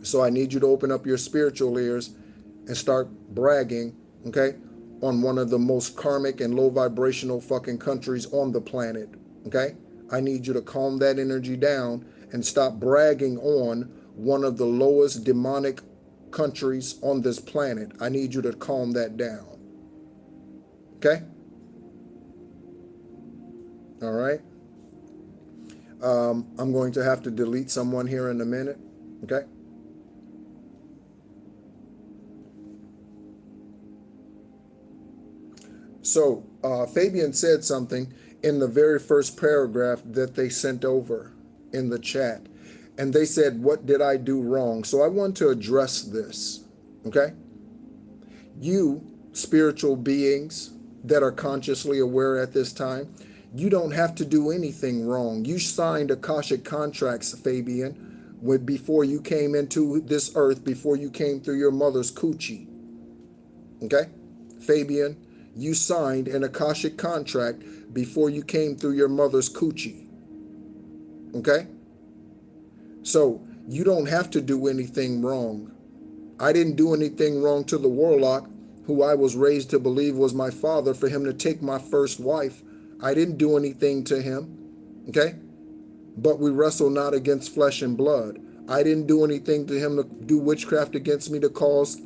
So I need you to open up your spiritual ears and start bragging, okay, on one of the most karmic and low vibrational fucking countries on the planet, okay? I need you to calm that energy down and stop bragging on one of the lowest demonic countries on this planet. I need you to calm that down, okay? All right? I'm going to have to delete someone here in a minute, okay? So Fabian said something in the very first paragraph that they sent over in the chat. And they said, what did I do wrong? So I want to address this, okay? You, spiritual beings that are consciously aware at this time, you don't have to do anything wrong. You signed Akashic contracts, Fabian, before you came into this earth, before you came through your mother's coochie. Okay? Fabian, you signed an Akashic contract before you came through your mother's coochie. Okay? So you don't have to do anything wrong. I didn't do anything wrong to the warlock who I was raised to believe was my father for him to take my first wife. I didn't do anything to him. Okay? But we wrestle not against flesh and blood. I didn't do anything to him to do witchcraft against me to cause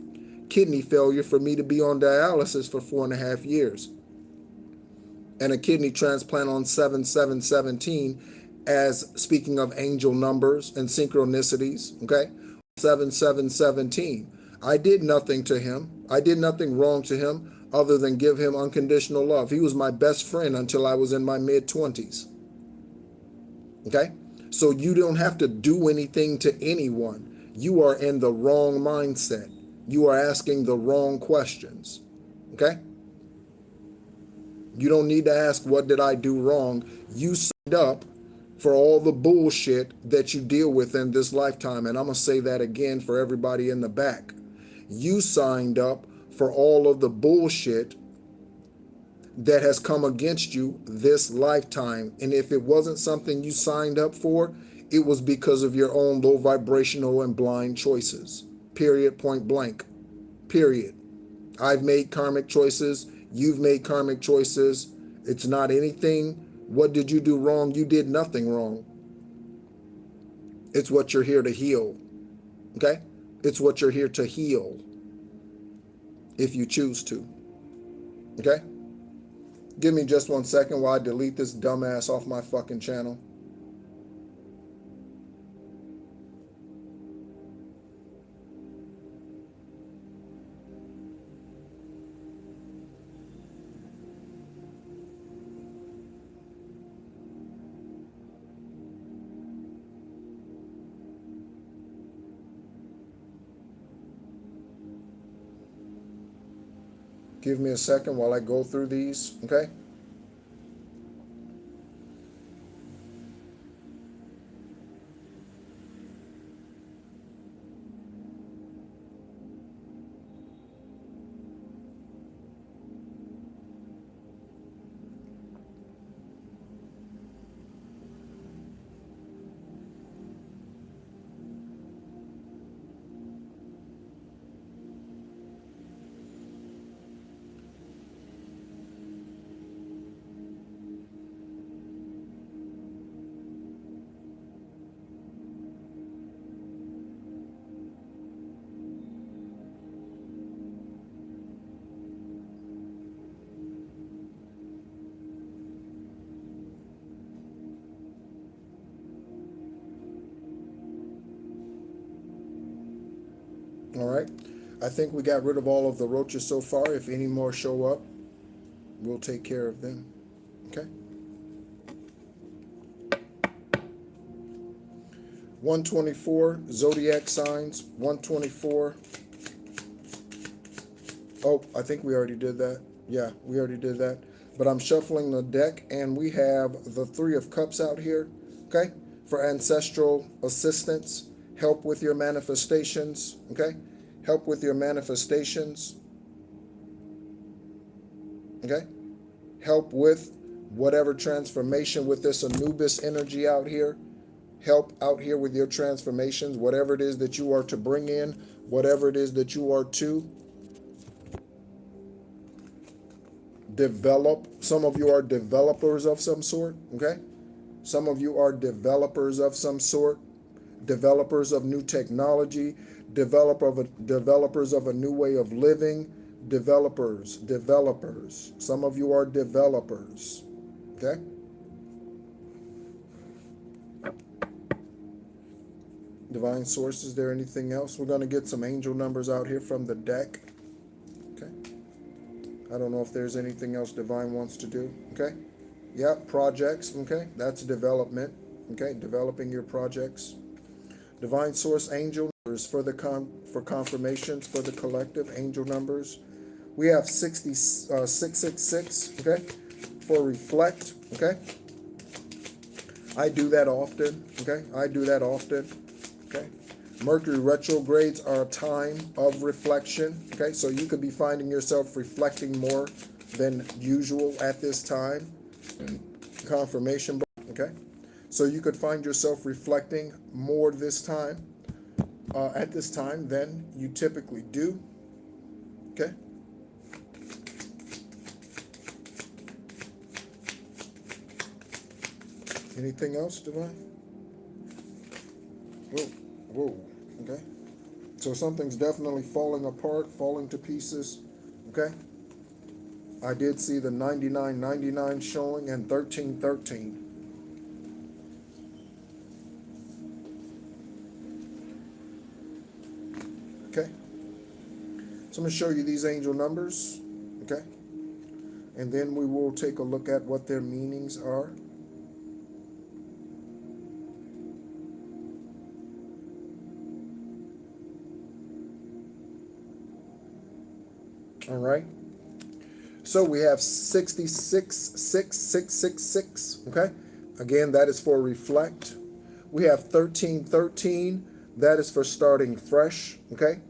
kidney failure for me to be on dialysis for 4.5 years. And a kidney transplant on 7/7/17, as speaking of angel numbers and synchronicities, okay? 7/7/17. I did nothing to him. I did nothing wrong to him other than give him unconditional love. He was my best friend until I was in my mid-20s. Okay? So you don't have to do anything to anyone. You are in the wrong mindset. You are asking the wrong questions. Okay? You don't need to ask, what did I do wrong? You signed up for all the bullshit that you deal with in this lifetime. And I'm going to say that again for everybody in the back. You signed up for all of the bullshit that has come against you this lifetime. And if it wasn't something you signed up for, it was because of your own low vibrational and blind choices. Period, point blank. Period. I've made karmic choices. You've made karmic choices. It's not anything. What did you do wrong? You did nothing wrong. It's what you're here to heal. Okay? It's what you're here to heal if you choose to. Okay? Give me just 1 second while I delete this dumbass off my fucking channel. Give me a second while I go through these, okay? All right. I think we got rid of all of the roaches so far. If any more show up, we'll take care of them. Okay. 124, zodiac signs. 124. Oh, I think we already did that. Yeah, we already did that. But I'm shuffling the deck, and we have the Three of Cups out here, okay? For ancestral assistance, help with your manifestations, okay? Help with your manifestations, okay? Help with whatever transformation with this Anubis energy out here. Help out here with your transformations, whatever it is that you are to bring in, whatever it is that you are to develop. Some of you are developers of some sort, okay? Some of you are developers of some sort, developers of new technology, developers of a new way of living, developers. Some of you are developers, okay? Divine source, is there anything else? We're going to get some angel numbers out here from the deck, okay? I don't know if there's anything else Divine wants to do, okay? Yep, projects, okay? That's development, okay? Developing your projects. Divine source angel numbers for for confirmations for the collective angel numbers. We have 666, okay? For reflect, okay? I do that often, okay? I do that often, okay? Mercury retrogrades are a time of reflection, okay? So you could be finding yourself reflecting more than usual at this time. Confirmation, okay? So you could find yourself reflecting more this time, at this time than you typically do, okay? Anything else, Divine? Whoa, okay? So something's definitely falling apart, falling to pieces, okay? I did see the 99.99 showing and 13.13. Okay? So I'm going to show you these angel numbers, okay? And then we will take a look at what their meanings are. All right? So we have 666666, okay? Again, that is for reflect. We have 1313, that is for starting fresh, okay?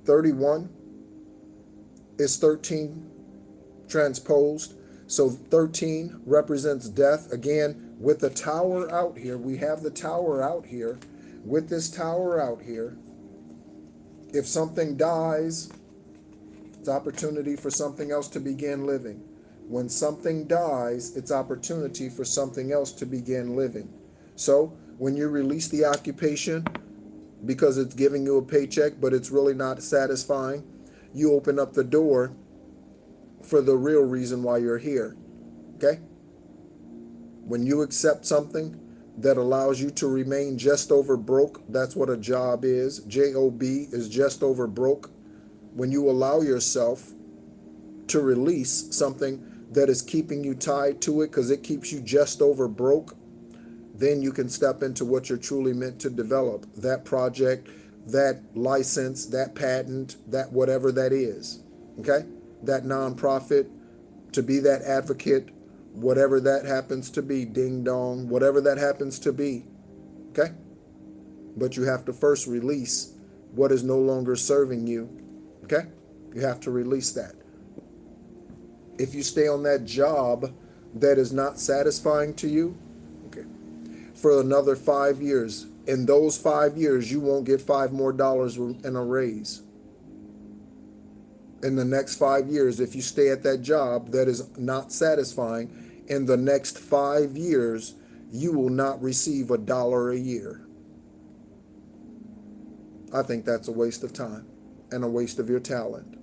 31 is 13 transposed. So 13 represents death. Again, with the tower out here, we have the tower out here. With this tower out here, if something dies, it's opportunity for something else to begin living. When something dies, it's opportunity for something else to begin living. So when you release the occupation because it's giving you a paycheck, but it's really not satisfying, you open up the door for the real reason why you're here, okay? When you accept something that allows you to remain just over broke, that's what a job is. J-O-B is just over broke. When you allow yourself to release something that is keeping you tied to it because it keeps you just over broke, then you can step into what you're truly meant to develop. That project, that license, that patent, that whatever that is, okay? That nonprofit, to be that advocate, whatever that happens to be, ding dong, whatever that happens to be, okay? But you have to first release what is no longer serving you. Okay? You have to release that. If you stay on that job that is not satisfying to you, okay, for another 5 years, in those 5 years, you won't get $5 more in a raise. In the next 5 years, if you stay at that job that is not satisfying, in the next 5 years, you will not receive $1 a year. I think that's a waste of time and a waste of your talent.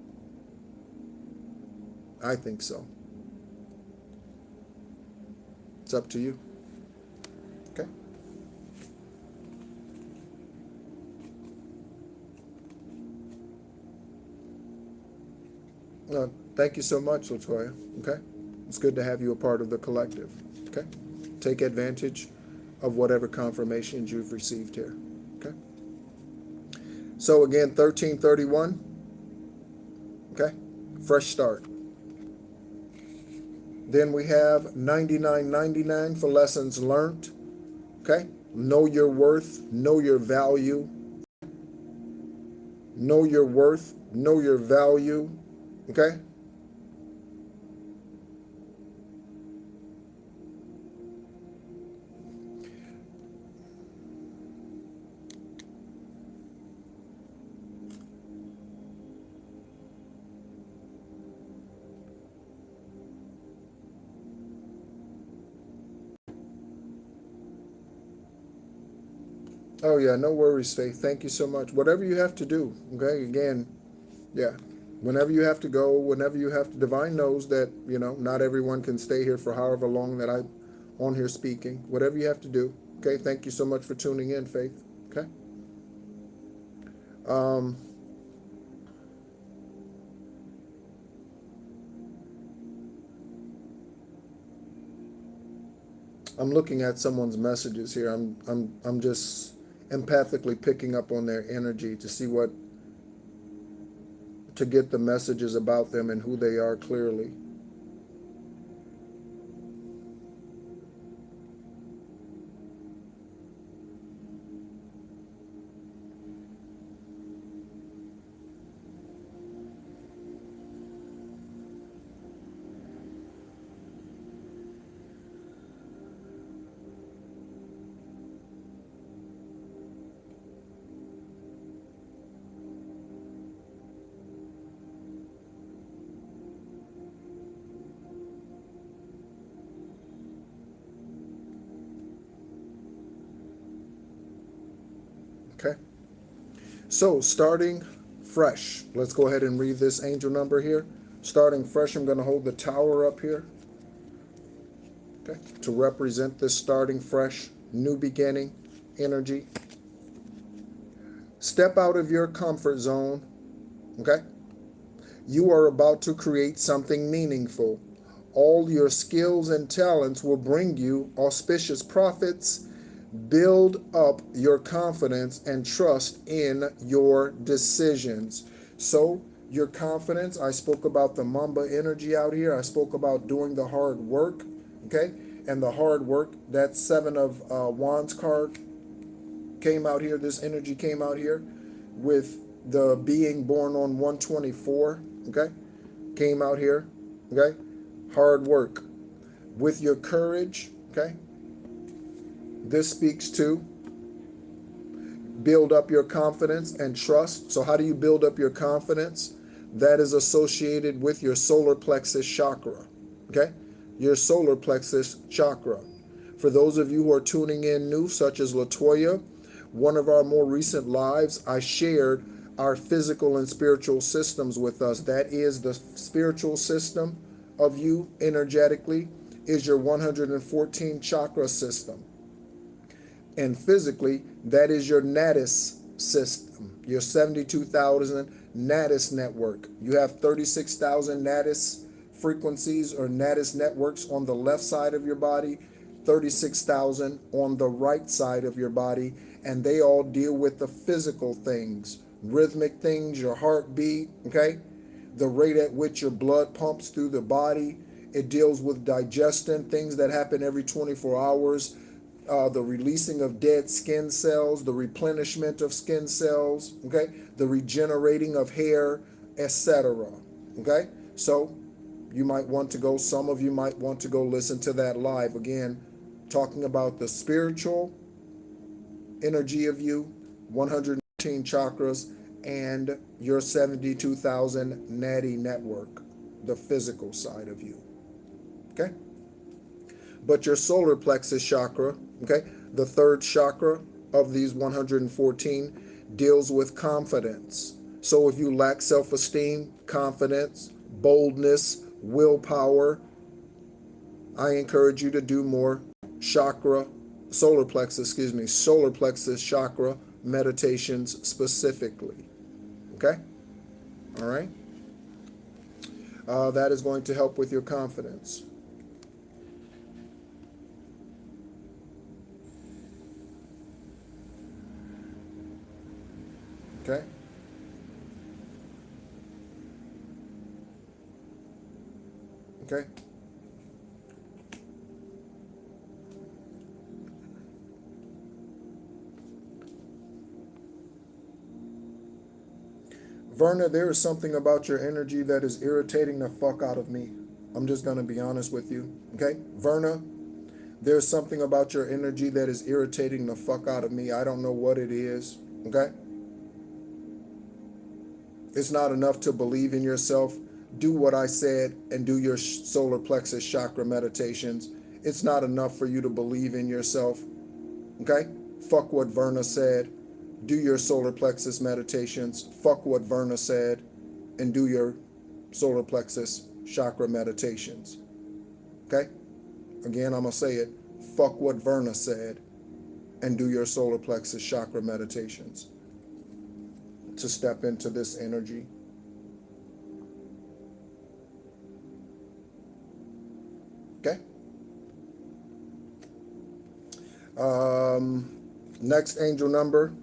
I think so. It's up to you. Okay? Thank you so much, Latoya. Okay. It's good to have you a part of the collective. Okay. Take advantage of whatever confirmations you've received here. Okay. So again, 1331. Okay. Fresh start. Then we have 99.99 for lessons learned. Okay. Know your worth. Know your value. Know your worth. Know your value. Okay. Oh yeah, no worries, Faith. Thank you so much. Whatever you have to do, okay? Again, yeah. Whenever you have to go, whenever you have to, Divine knows that, not everyone can stay here for however long that I'm on here speaking. Whatever you have to do, okay? Thank you so much for tuning in, Faith. Okay? Um, I'm looking at someone's messages here. I'm just empathically picking up on their energy to see to get the messages about them and who they are clearly. Okay? So, starting fresh. Let's go ahead and read this angel number here. Starting fresh, I'm going to hold the tower up here, okay, to represent this starting fresh, new beginning energy. Step out of your comfort zone, okay? You are about to create something meaningful. All your skills and talents will bring you auspicious profits. Build up your confidence and trust in your decisions. So, your confidence, I spoke about the Mamba energy out here. I spoke about doing the hard work, okay? And the hard work, that Seven of Wands card came out here. This energy came out here with the being born on 124, okay? Came out here, okay? Hard work. With your courage, okay? This speaks to build up your confidence and trust. So how do you build up your confidence? That is associated with your solar plexus chakra, okay? Your solar plexus chakra. For those of you who are tuning in new, such as Latoya, one of our more recent lives, I shared our physical and spiritual systems with us. That is the spiritual system of you energetically is your 114 chakra system. And physically, that is your Natis system, your 72,000 Natis network. You have 36,000 Natis frequencies or Natis networks on the left side of your body, 36,000 on the right side of your body, and they all deal with the physical things, rhythmic things, your heartbeat, okay? The rate at which your blood pumps through the body. It deals with digestion, things that happen every 24 hours. The releasing of dead skin cells, the replenishment of skin cells, okay, the regenerating of hair, etc. Okay, so you might want to go, some of you might want to go listen to that live again, talking about the spiritual energy of you, 115 chakras, and your 72,000 natty network, the physical side of you. Okay. But your solar plexus chakra, okay, the third chakra of these 114 deals with confidence. So if you lack self-esteem, confidence, boldness, willpower, I encourage you to do more solar plexus chakra meditations specifically. Okay? All right? That is going to help with your confidence. Okay? Okay? Verna, there is something about your energy that is irritating the fuck out of me. I'm just going to be honest with you. Okay? Verna, there's something about your energy that is irritating the fuck out of me. I don't know what it is. Okay? It's not enough to believe in yourself. Do what I said and do your solar plexus chakra meditations. It's not enough for you to believe in yourself. Okay? Fuck what Verna said. Do your solar plexus meditations. Fuck what Verna said and do your solar plexus chakra meditations. Okay? Again, I'm going to say it. Fuck what Verna said and do your solar plexus chakra meditations to step into this energy. Okay? Next angel number.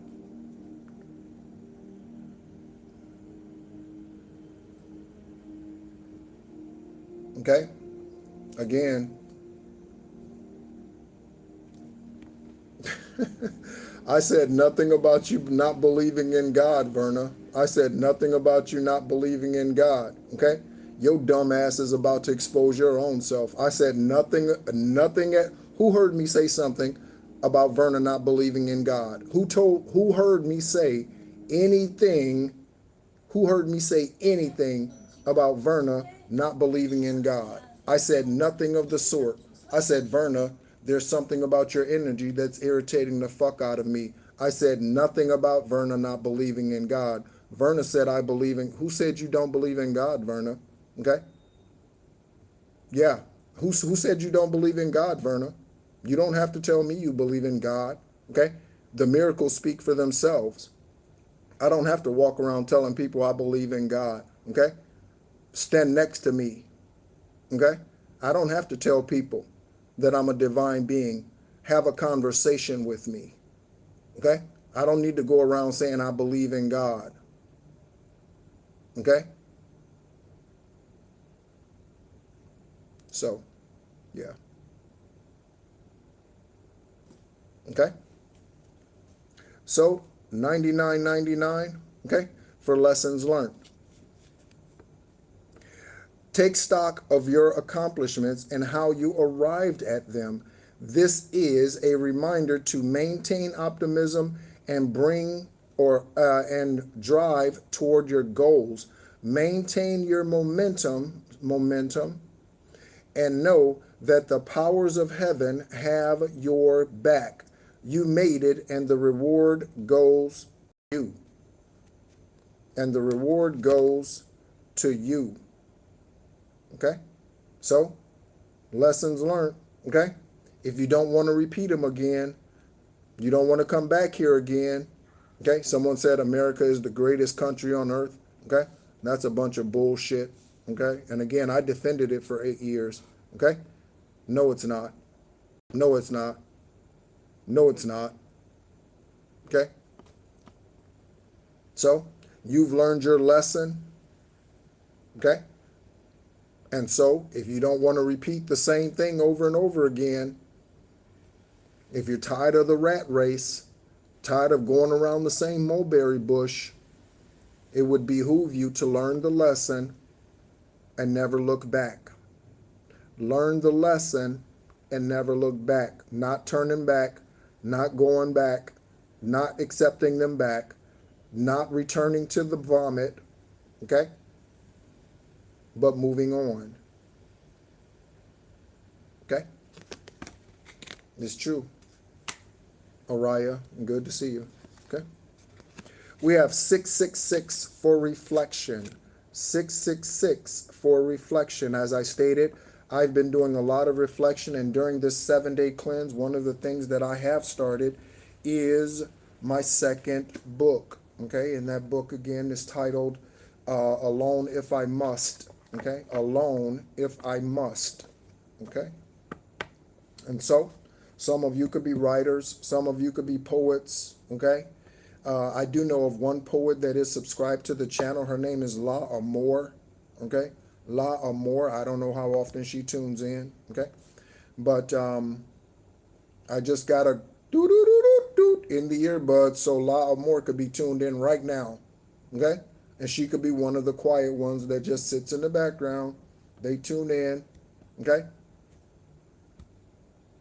Okay? Again, I said nothing about you not believing in God, Verna. I said nothing about you not believing in God. Okay? Your dumb ass is about to expose your own self. I said nothing. Who heard me say something about Verna not believing in God? Who heard me say anything? Who heard me say anything about Verna not believing in God? I said nothing of the sort. I said, Verna, there's something about your energy that's irritating the fuck out of me. I said nothing about Verna not believing in God. Verna said, I believe in. Who said you don't believe in God, Verna? Okay? Yeah. Who said you don't believe in God, Verna? You don't have to tell me you believe in God. Okay? The miracles speak for themselves. I don't have to walk around telling people I believe in God. Okay? Stand next to me. Okay? I don't have to tell people that I'm a divine being. Have a conversation with me. Okay? I don't need to go around saying I believe in God. Okay? So, yeah. Okay? So, 99.99, okay, for lessons learned. Take stock of your accomplishments and how you arrived at them. This is a reminder to maintain optimism and and drive toward your goals. Maintain your momentum, and know that the powers of heaven have your back. You made it, and the reward goes to you. And the reward goes to you. Okay? So, lessons learned. Okay? If you don't want to repeat them again, you don't want to come back here again. Okay? Someone said America is the greatest country on earth. Okay? That's a bunch of bullshit. Okay? And again, I defended it for 8 years. Okay? No, it's not. No, it's not. No, it's not. Okay? So, you've learned your lesson. Okay? And so, if you don't want to repeat the same thing over and over again, if you're tired of the rat race, tired of going around the same mulberry bush, it would behoove you to learn the lesson and never look back. Learn the lesson and never look back. Not turning back, not going back, not accepting them back, not returning to the vomit, okay? But moving on. Okay? It's true. Araya, good to see you. Okay? We have 666 for reflection. 666 for reflection. As I stated, I've been doing a lot of reflection, and during this 7-day cleanse, one of the things that I have started is my second book. Okay? And that book, again, is titled Alone If I Must. okay? Alone if I must, okay? And so, some of you could be writers, some of you could be poets, okay? I do know of one poet that is subscribed to the channel. Her name is La Amor, okay? La Amor. I don't know how often she tunes in, okay? But I just got a doot in the earbud, so La Amor could be tuned in right now, okay? And she could be one of the quiet ones that just sits in the background. They tune in, okay?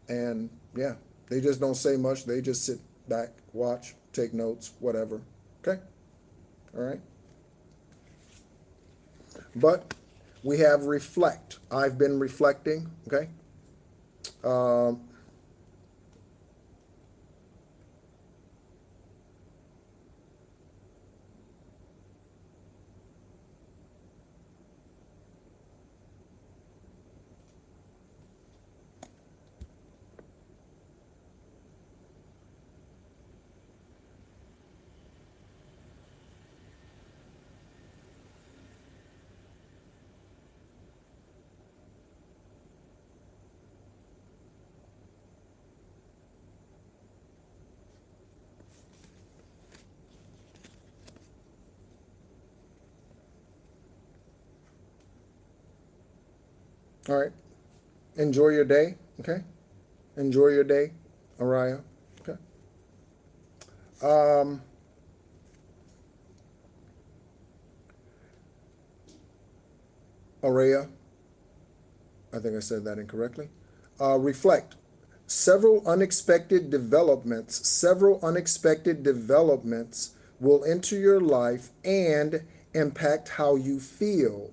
And yeah, they just don't say much. They just sit back, watch, take notes, whatever, okay? All right? But we have reflect. I've been reflecting, okay? Um, all right. Enjoy your day, okay? Enjoy your day, Araya, okay? Um, Araya, I think I said that incorrectly. Reflect. Several unexpected developments will enter your life and impact how you feel.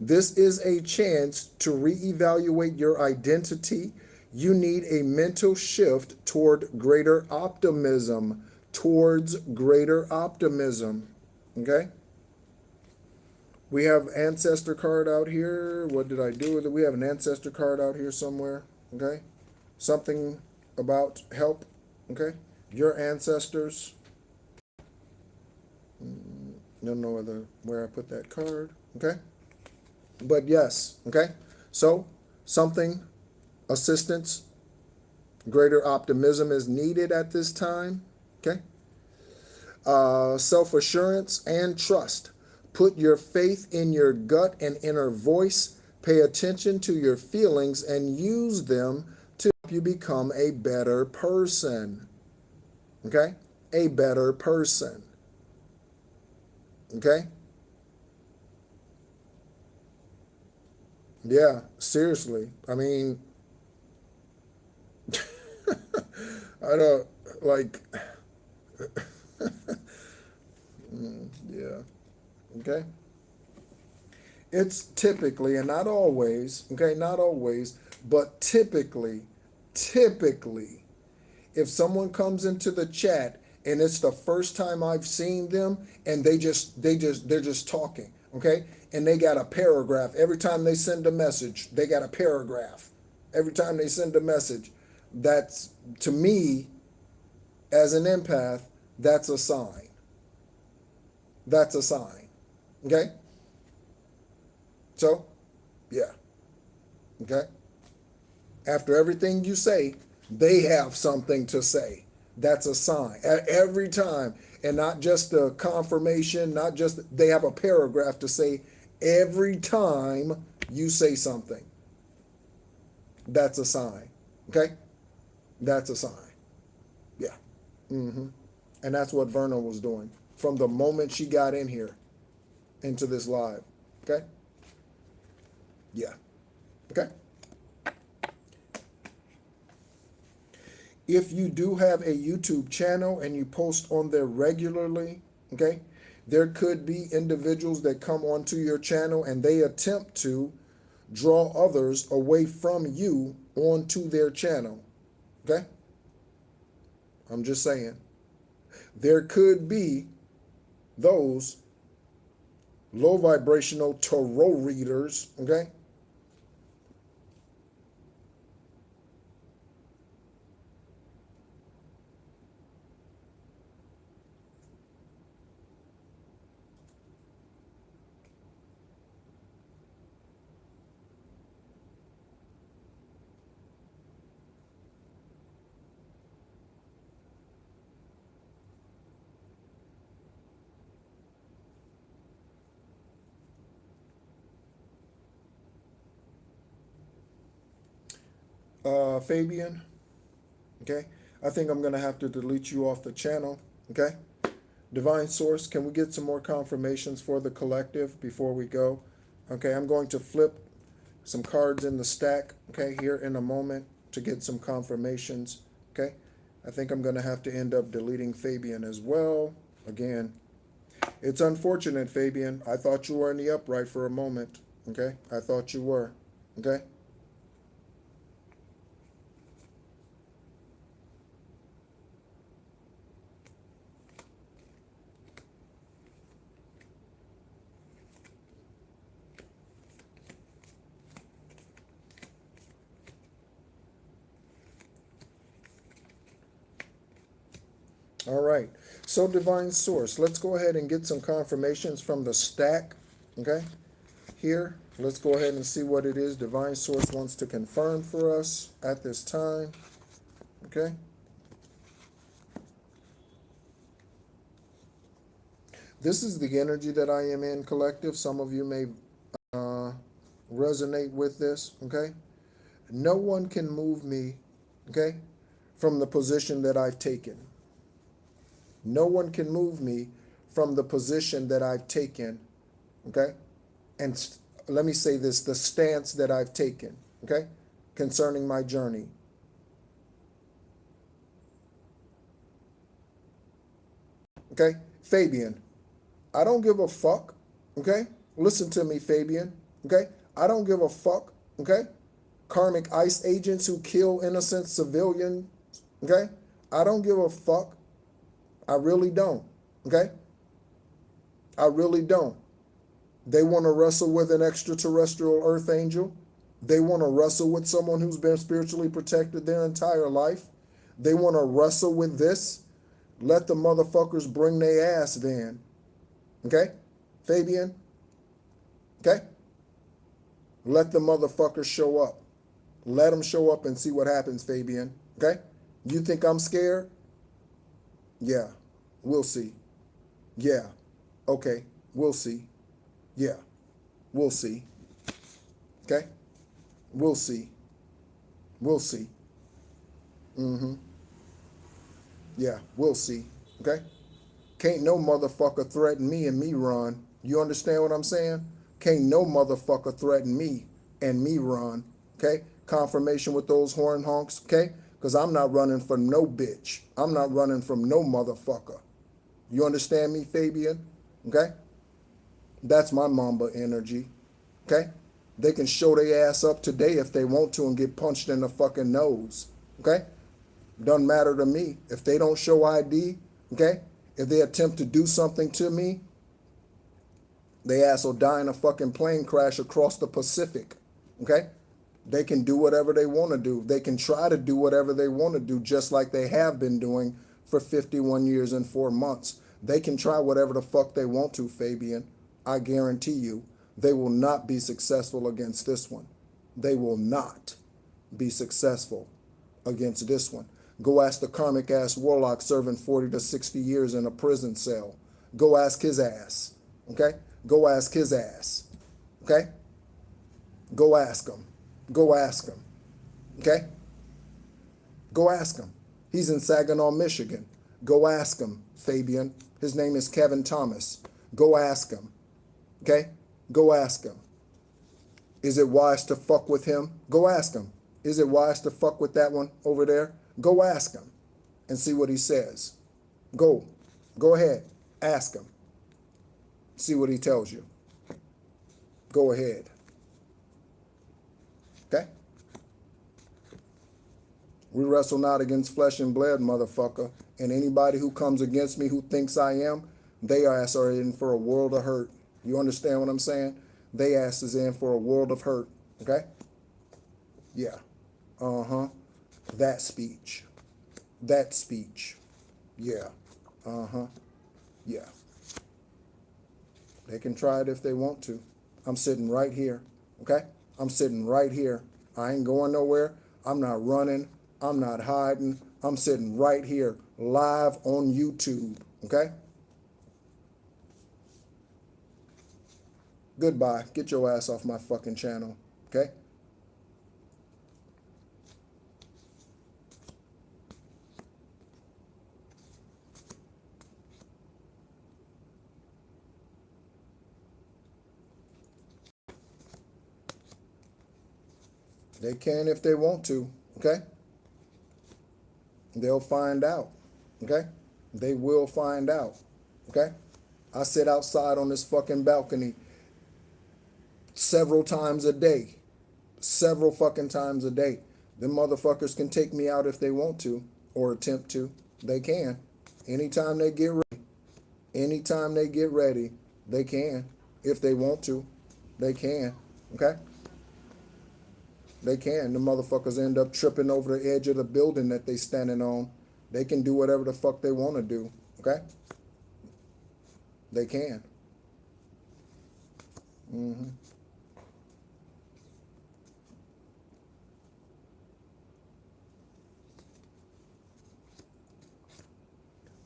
This is a chance to reevaluate your identity. You need a mental shift toward greater optimism, towards greater optimism. Okay? We have ancestor card out here. What did I do with it? We have an ancestor card out here somewhere. Okay? Something about help. Okay? Your ancestors. Don't know where I put that card. Okay? But yes, okay? So, something, assistance, greater optimism is needed at this time, okay? Self-assurance and trust. Put your faith in your gut and inner voice. Pay attention to your feelings and use them to help you become a better person, okay? A better person, okay? Yeah, seriously. I mean, I don't like, yeah, okay. It's typically, and not always, okay, not always, but typically, if someone comes into the chat and it's the first time I've seen them and they're just talking, okay? And they got a paragraph. Every time they send a message, they got a paragraph. Every time they send a message, that's, to me, as an empath, that's a sign. That's a sign, okay? So, yeah, okay? After everything you say, they have something to say. That's a sign. Every time. And not just a confirmation, not just, they have a paragraph to say every time you say something. That's a sign. Okay? That's a sign. Yeah. Mm-hmm. And that's what Verna was doing from the moment she got in here into this live. Okay? Yeah. Okay? If you do have a YouTube channel and you post on there regularly, okay, there could be individuals that come onto your channel and they attempt to draw others away from you onto their channel, okay? I'm just saying. There could be those low vibrational tarot readers, okay? Fabian, okay? I think I'm going to have to delete you off the channel, okay? Divine Source, can we get some more confirmations for the collective before we go? Okay, I'm going to flip some cards in the stack, okay, here in a moment to get some confirmations, okay? I think I'm going to have to end up deleting Fabian as well. Again, it's unfortunate, Fabian. I thought you were in the upright for a moment, okay? I thought you were, okay? All right. So, Divine Source, let's go ahead and get some confirmations from the stack, okay? Here, let's go ahead and see what it is Divine Source wants to confirm for us at this time, okay? This is the energy that I am in, collective. Some of you may resonate with this, okay? No one can move me, okay, from the position that I've taken. No one can move me from the position that I've taken, okay? And let me say this, the stance that I've taken, okay, concerning my journey. Okay, Fabian, I don't give a fuck, okay? Listen to me, Fabian, okay? I don't give a fuck, okay? Karmic ICE agents who kill innocent civilians, okay? I don't give a fuck. I really don't, okay? I really don't. They want to wrestle with an extraterrestrial earth angel. They want to wrestle with someone who's been spiritually protected their entire life. They want to wrestle with this. Let the motherfuckers bring their ass then. Okay? Fabian? Okay? Let the motherfuckers show up. Let them show up and see what happens, Fabian. Okay? You think I'm scared? Yeah. We'll see. Yeah. Okay. We'll see. Yeah. We'll see. Okay? We'll see. We'll see. Mm-hmm. Yeah, we'll see. Okay? Can't no motherfucker threaten me and me run. You understand what I'm saying? Can't no motherfucker threaten me and me run. Okay? Confirmation with those horn honks. Okay? Because I'm not running from no bitch. I'm not running from no motherfucker. You understand me, Fabian? Okay? That's my Mamba energy. Okay? They can show their ass up today if they want to and get punched in the fucking nose. Okay? Doesn't matter to me. If they don't show ID, okay? If they attempt to do something to me, they ass will die in a fucking plane crash across the Pacific. Okay? They can do whatever they want to do. They can try to do whatever they want to do, just like they have been doing for 51 years and 4 months. They can try whatever the fuck they want to, Fabian. I guarantee you, they will not be successful against this one. They will not be successful against this one. Go ask the karmic ass warlock serving 40 to 60 years in a prison cell. Go ask his ass. Okay? Go ask his ass. Okay? Go ask him. Go ask him. Okay? Go ask him. He's in Saginaw, Michigan. Go ask him, Fabian. His name is Kevin Thomas. Go ask him. Okay? Go ask him. Is it wise to fuck with him? Go ask him. Is it wise to fuck with that one over there? Go ask him and see what he says. Go. Go ahead. Ask him. See what he tells you. Go ahead. Okay? We wrestle not against flesh and blood, motherfucker. And anybody who comes against me who thinks I am, they ass are in for a world of hurt. You understand what I'm saying? They ass is in for a world of hurt. Okay? Yeah. Uh-huh. That speech. That speech. Yeah. Uh-huh. Yeah. They can try it if they want to. I'm sitting right here. Okay? I'm sitting right here. I ain't going nowhere. I'm not running. I'm not hiding. I'm sitting right here live on YouTube. Okay? Goodbye. Get your ass off my fucking channel. Okay? They can if they want to, okay? They'll find out, okay? They will find out, okay? I sit outside on this fucking balcony several times a day. Several fucking times a day. Them motherfuckers can take me out if they want to or attempt to. They can. Anytime they get ready. Anytime they get ready, they can. If they want to, they can, okay? They can. The motherfuckers end up tripping over the edge of the building that they standing on. They can do whatever the fuck they want to do. Okay? They can.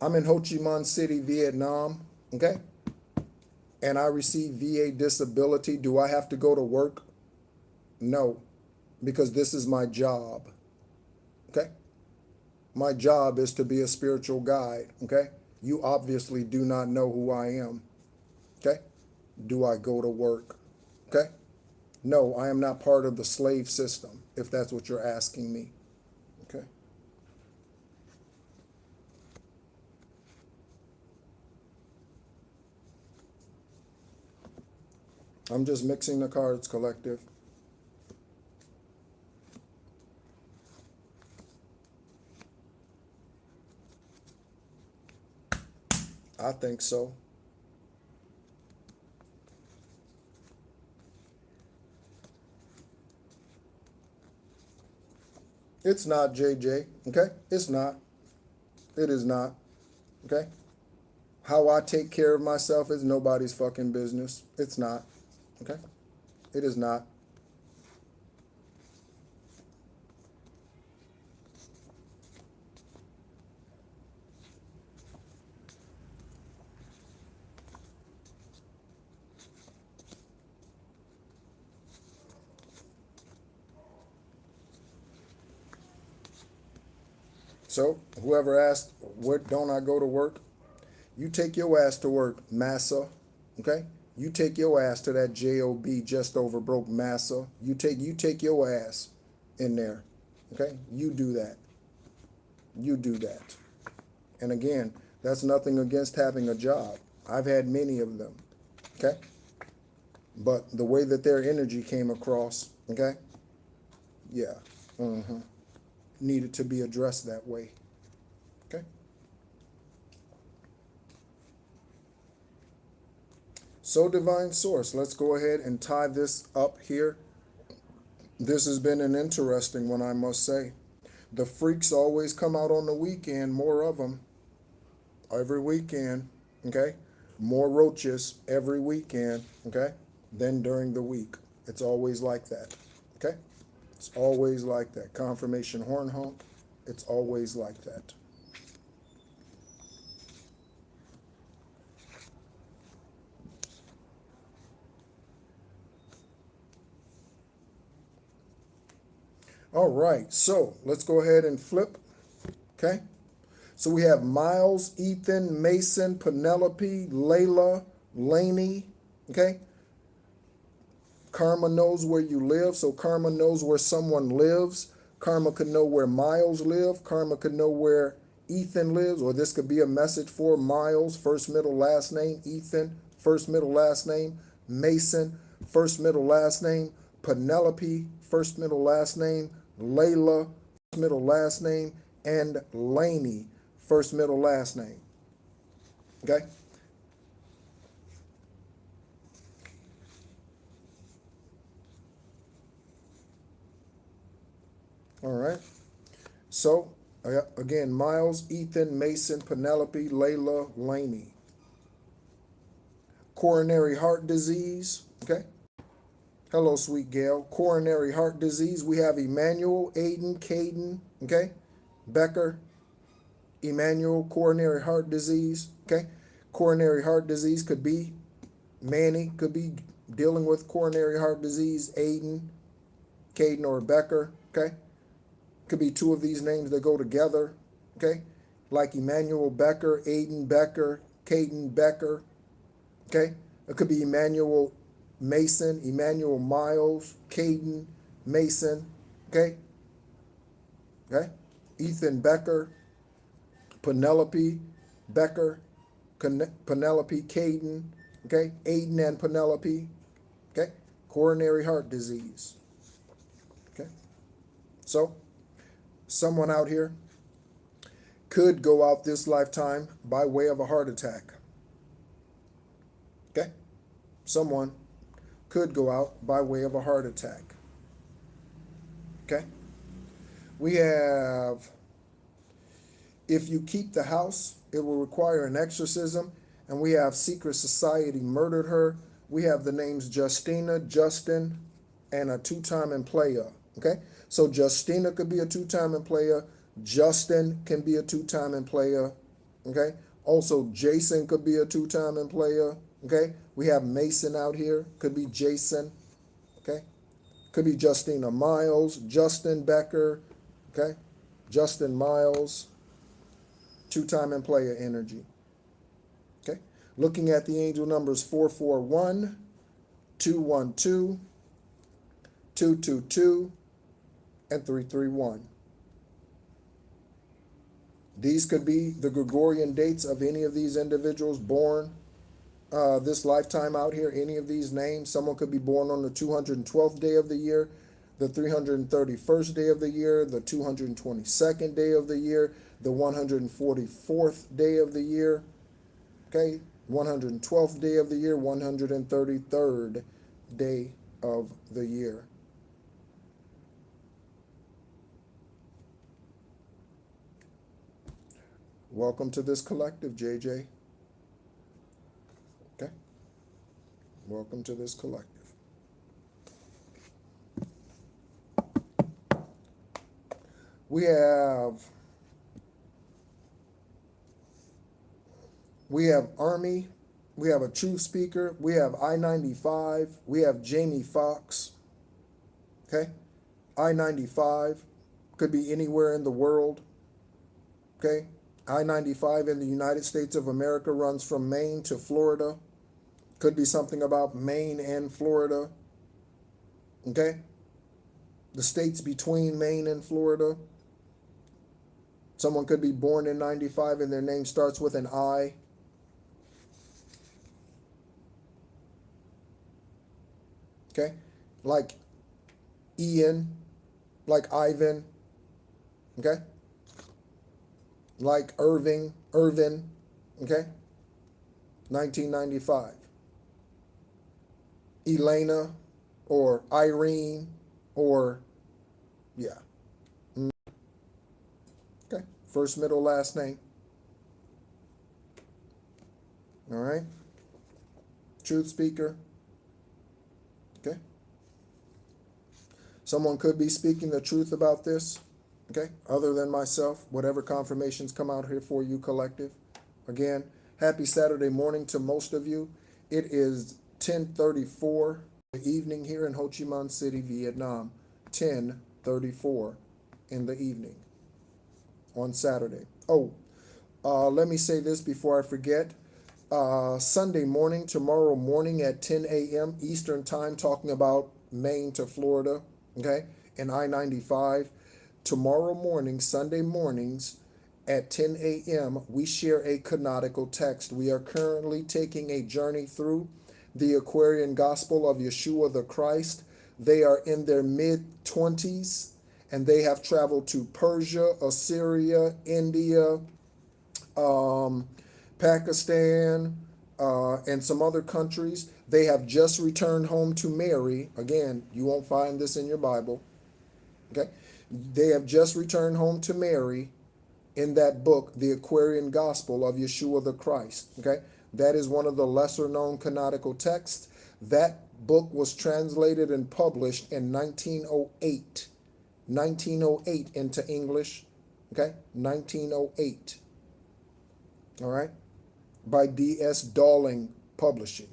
I'm in Ho Chi Minh City, Vietnam. Okay? And I receive VA disability. Do I have to go to work? No. Because this is my job, okay? My job is to be a spiritual guide, okay? You obviously do not know who I am, okay? Do I go to work, okay? No, I am not part of the slave system, if that's what you're asking me, okay? I'm just mixing the cards, collective. I think so. It's not, JJ, okay? It's not. It is not, okay? How I take care of myself is nobody's fucking business. It's not, okay? It is not. So, whoever asked, where don't I go to work? You take your ass to work, massa, okay? You take your ass to that job just over broke massa. You take your ass in there, okay? You do that. You do that. And again, that's nothing against having a job. I've had many of them, okay? But the way that their energy came across, okay? Yeah, needed to be addressed that way, okay? So, Divine Source, let's go ahead and tie this up here. This has been an interesting one, I must say. The freaks always come out on the weekend, more of them. Every weekend, okay? More roaches every weekend, okay? Than during the week. It's always like that, okay? It's always like that. Confirmation horn honk, it's always like that. All right, so let's go ahead and flip, okay? So we have Miles, Ethan, Mason, Penelope, Layla, Laney, okay? Karma knows where you live, so Karma knows where someone lives. Karma could know where Miles live. Karma could know where Ethan lives, or this could be a message for Miles, first, middle, last name. Ethan, first, middle, last name. Mason, first, middle, last name. Penelope, first, middle, last name. Layla, first, middle, last name. And Laney, first, middle, last name. Okay? All right. So, again, Miles, Ethan, Mason, Penelope, Layla, Laney. Coronary heart disease. Okay. Hello, sweet gal. Coronary heart disease. We have Emmanuel, Aiden, Caden. Okay. Becker, Emmanuel, coronary heart disease. Okay. Coronary heart disease could be Manny, could be dealing with coronary heart disease. Aiden, Caden, or Becker. Okay. Could be two of these names that go together, okay? Like Emmanuel Becker, Aiden Becker, Caden Becker, okay? It could be Emmanuel Mason, Emmanuel Miles, Caden Mason, Okay? Okay? Ethan Becker, Penelope Becker, Penelope Caden, okay? Aiden and Penelope, okay? Coronary heart disease, okay? So, someone out here could go out this lifetime by way of a heart attack, okay? Someone could go out by way of a heart attack, okay? We have, if you keep the house, it will require an exorcism. And we have secret society murdered her. We have the names Justina, Justin, and a two-time player. Okay? So Justina could be a two-time player. Justin can be a two-time player. Okay? Also, Jason could be a two-time player. Okay? We have Mason out here. Could be Jason. Okay? Could be Justina Miles, Justin Becker. Okay? Justin Miles. Two-time player energy. Okay? Looking at the angel numbers 441, 212, 222, and 331. These could be the Gregorian dates of any of these individuals born this lifetime out here, any of these names. Someone could be born on the 212th day of the year, the 331st day of the year, the 222nd day of the year, the 144th day of the year, okay, 112th day of the year, 133rd day of the year. Welcome to this collective, JJ. Okay? Welcome to this collective. We have Army, we have a truth speaker, we have I-95, we have Jamie Foxx, okay? I-95 could be anywhere in the world, okay? I-95 in the United States of America runs from Maine to Florida. Could be something about Maine and Florida, okay? The states between Maine and Florida. Someone could be born in 95 and their name starts with an I. Okay? Like Ian, like Ivan, okay? Like Irvin, okay? 1995. Elena or Irene or, yeah. Okay, first, middle, last name. All right? Truth speaker. Okay? Someone could be speaking the truth about this, okay, other than myself, whatever confirmations come out here for you, collective. Again, happy Saturday morning to most of you. It is 10:34 in the evening here in Ho Chi Minh City, Vietnam. 10:34 in the evening on Saturday. Oh, let me say this before I forget. Sunday morning, tomorrow morning at 10 a.m. Eastern Time, talking about Maine to Florida, okay, and I-95. Tomorrow morning, Sunday mornings at 10 a.m., we share a canonical text. We are currently taking a journey through the Aquarian Gospel of Yeshua the Christ. They are in their mid-20s, and they have traveled to Persia, Assyria, India, Pakistan, and some other countries. They have just returned home to Mary. Again, you won't find this in your Bible. Okay? They have just returned home to Mary in that book, The Aquarian Gospel of Yeshua the Christ. Okay? That is one of the lesser known canonical texts. That book was translated and published in 1908. 1908 into English. Okay? 1908. All right? By D.S. Dowling Publishing.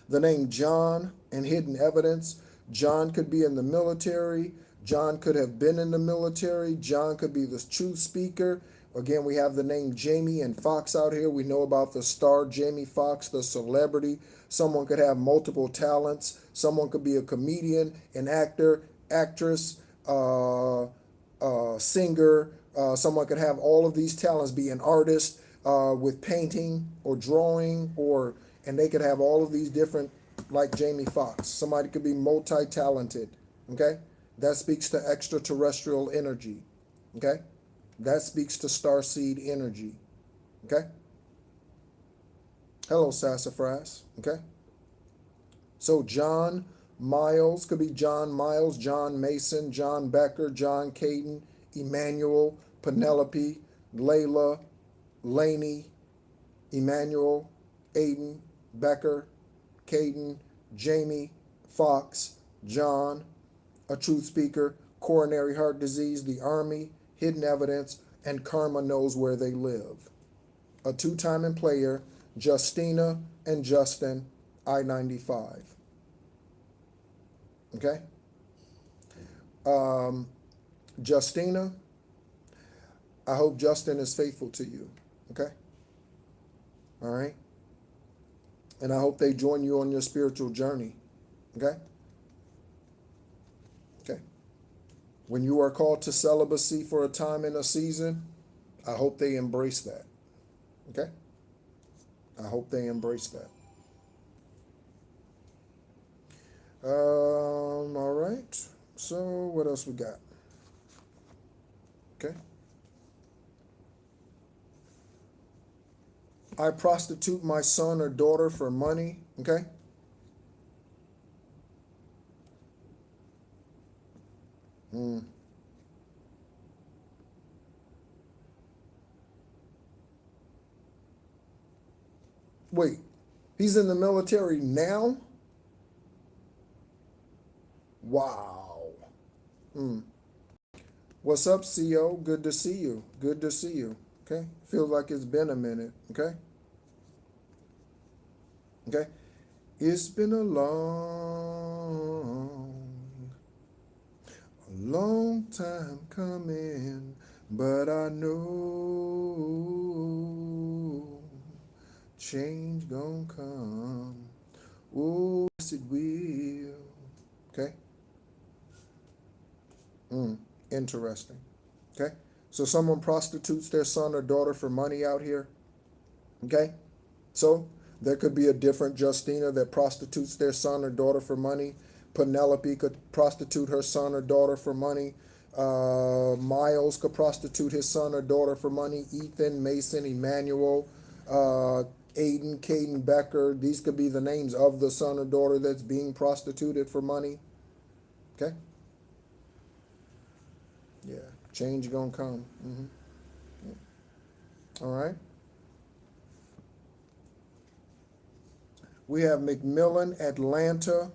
The name John and hidden evidence. John could be in the military. John could have been in the military. John could be the truth speaker. Again, we have the name Jamie and Foxx out here. We know about the star Jamie Foxx, the celebrity. Someone could have multiple talents. Someone could be a comedian, an actor, actress, singer. Someone could have all of these talents, be an artist with painting or drawing, and they could have all of these different, like Jamie Foxx. Somebody could be multi-talented, okay? That speaks to extraterrestrial energy, okay? That speaks to starseed energy, okay? Hello, Sassafras, okay? So John Miles could be John Miles, John Mason, John Becker, John Caden, Emmanuel, Penelope, Layla, Laney, Emmanuel, Aiden, Becker, Caden, Jamie, Fox, John, a truth speaker, coronary heart disease, the army, hidden evidence, and karma knows where they live. A two-timing player, Justina and Justin, I-95. Okay? Justina, I hope Justin is faithful to you. Okay? All right? And I hope they join you on your spiritual journey. Okay? Okay. When you are called to celibacy for a time and a season, I hope they embrace that. Okay? I hope they embrace that. All right. So what else we got? Okay. I prostitute my son or daughter for money. Okay. Wait, he's in the military now? Wow. What's up, CO? Good to see you. Good to see you. Okay. Feels like it's been a minute. Okay. Okay. It's been a long time coming, but I know change gonna come. Oh, yes it will. Okay. Interesting. Okay. So someone prostitutes their son or daughter for money out here. Okay. So there could be a different Justina that prostitutes their son or daughter for money. Penelope could prostitute her son or daughter for money. Miles could prostitute his son or daughter for money. Ethan, Mason, Emmanuel, Aiden, Caden, Becker. These could be the names of the son or daughter that's being prostituted for money. Okay? Yeah. Change gonna come. Yeah. All right. We have McMillan, Atlanta,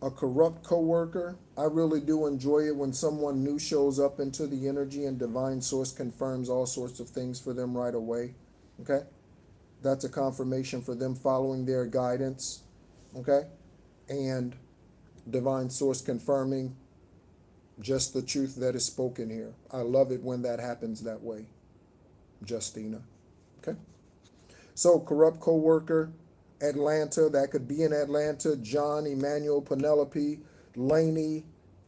a corrupt coworker. I really do enjoy it when someone new shows up into the energy and divine source confirms all sorts of things for them right away. Okay? That's a confirmation for them following their guidance. Okay? And divine source confirming just the truth that is spoken here. I love it when that happens that way, Justina. Okay? So, corrupt coworker, Atlanta, that could be in Atlanta. John, Emmanuel, Penelope, Laney,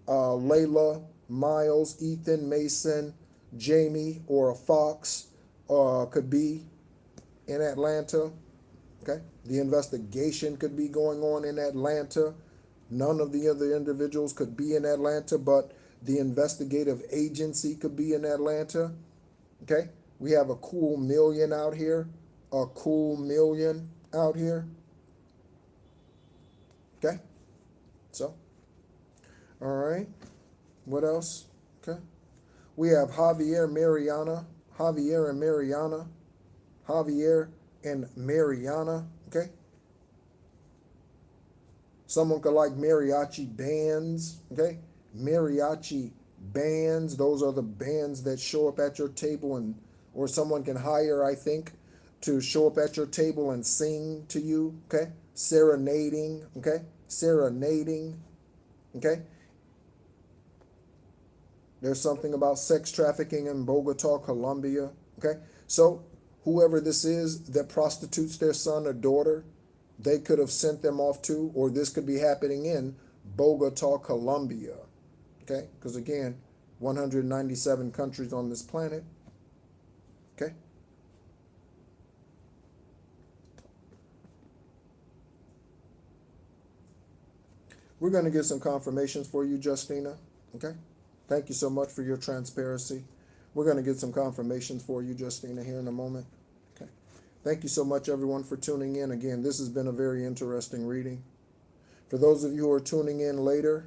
Layla, Miles, Ethan, Mason, Jamie, or a Fox could be in Atlanta. Okay? The investigation could be going on in Atlanta. None of the other individuals could be in Atlanta, but the investigative agency could be in Atlanta. Okay? We have a cool million out here. A cool million out here. Okay? So, all right. What else? Okay. We have Javier and Mariana. Javier and Mariana. Javier and Mariana. Okay? Someone could like mariachi bands. Okay? Mariachi bands. Those are the bands that show up at your table, and or someone can hire, I think, to show up at your table and sing to you. Okay? Serenading. Okay? Serenading. Okay? There's something about sex trafficking in Bogota, Colombia. Okay? So, whoever this is that prostitutes their son or daughter, they could have sent them off to, or this could be happening in Bogota, Colombia. Okay, because again, 197 countries on this planet. Okay. We're going to get some confirmations for you, Justina. Okay. Thank you so much for your transparency. We're going to get some confirmations for you, Justina, here in a moment. Okay. Thank you so much, everyone, for tuning in. Again, this has been a very interesting reading. For those of you who are tuning in later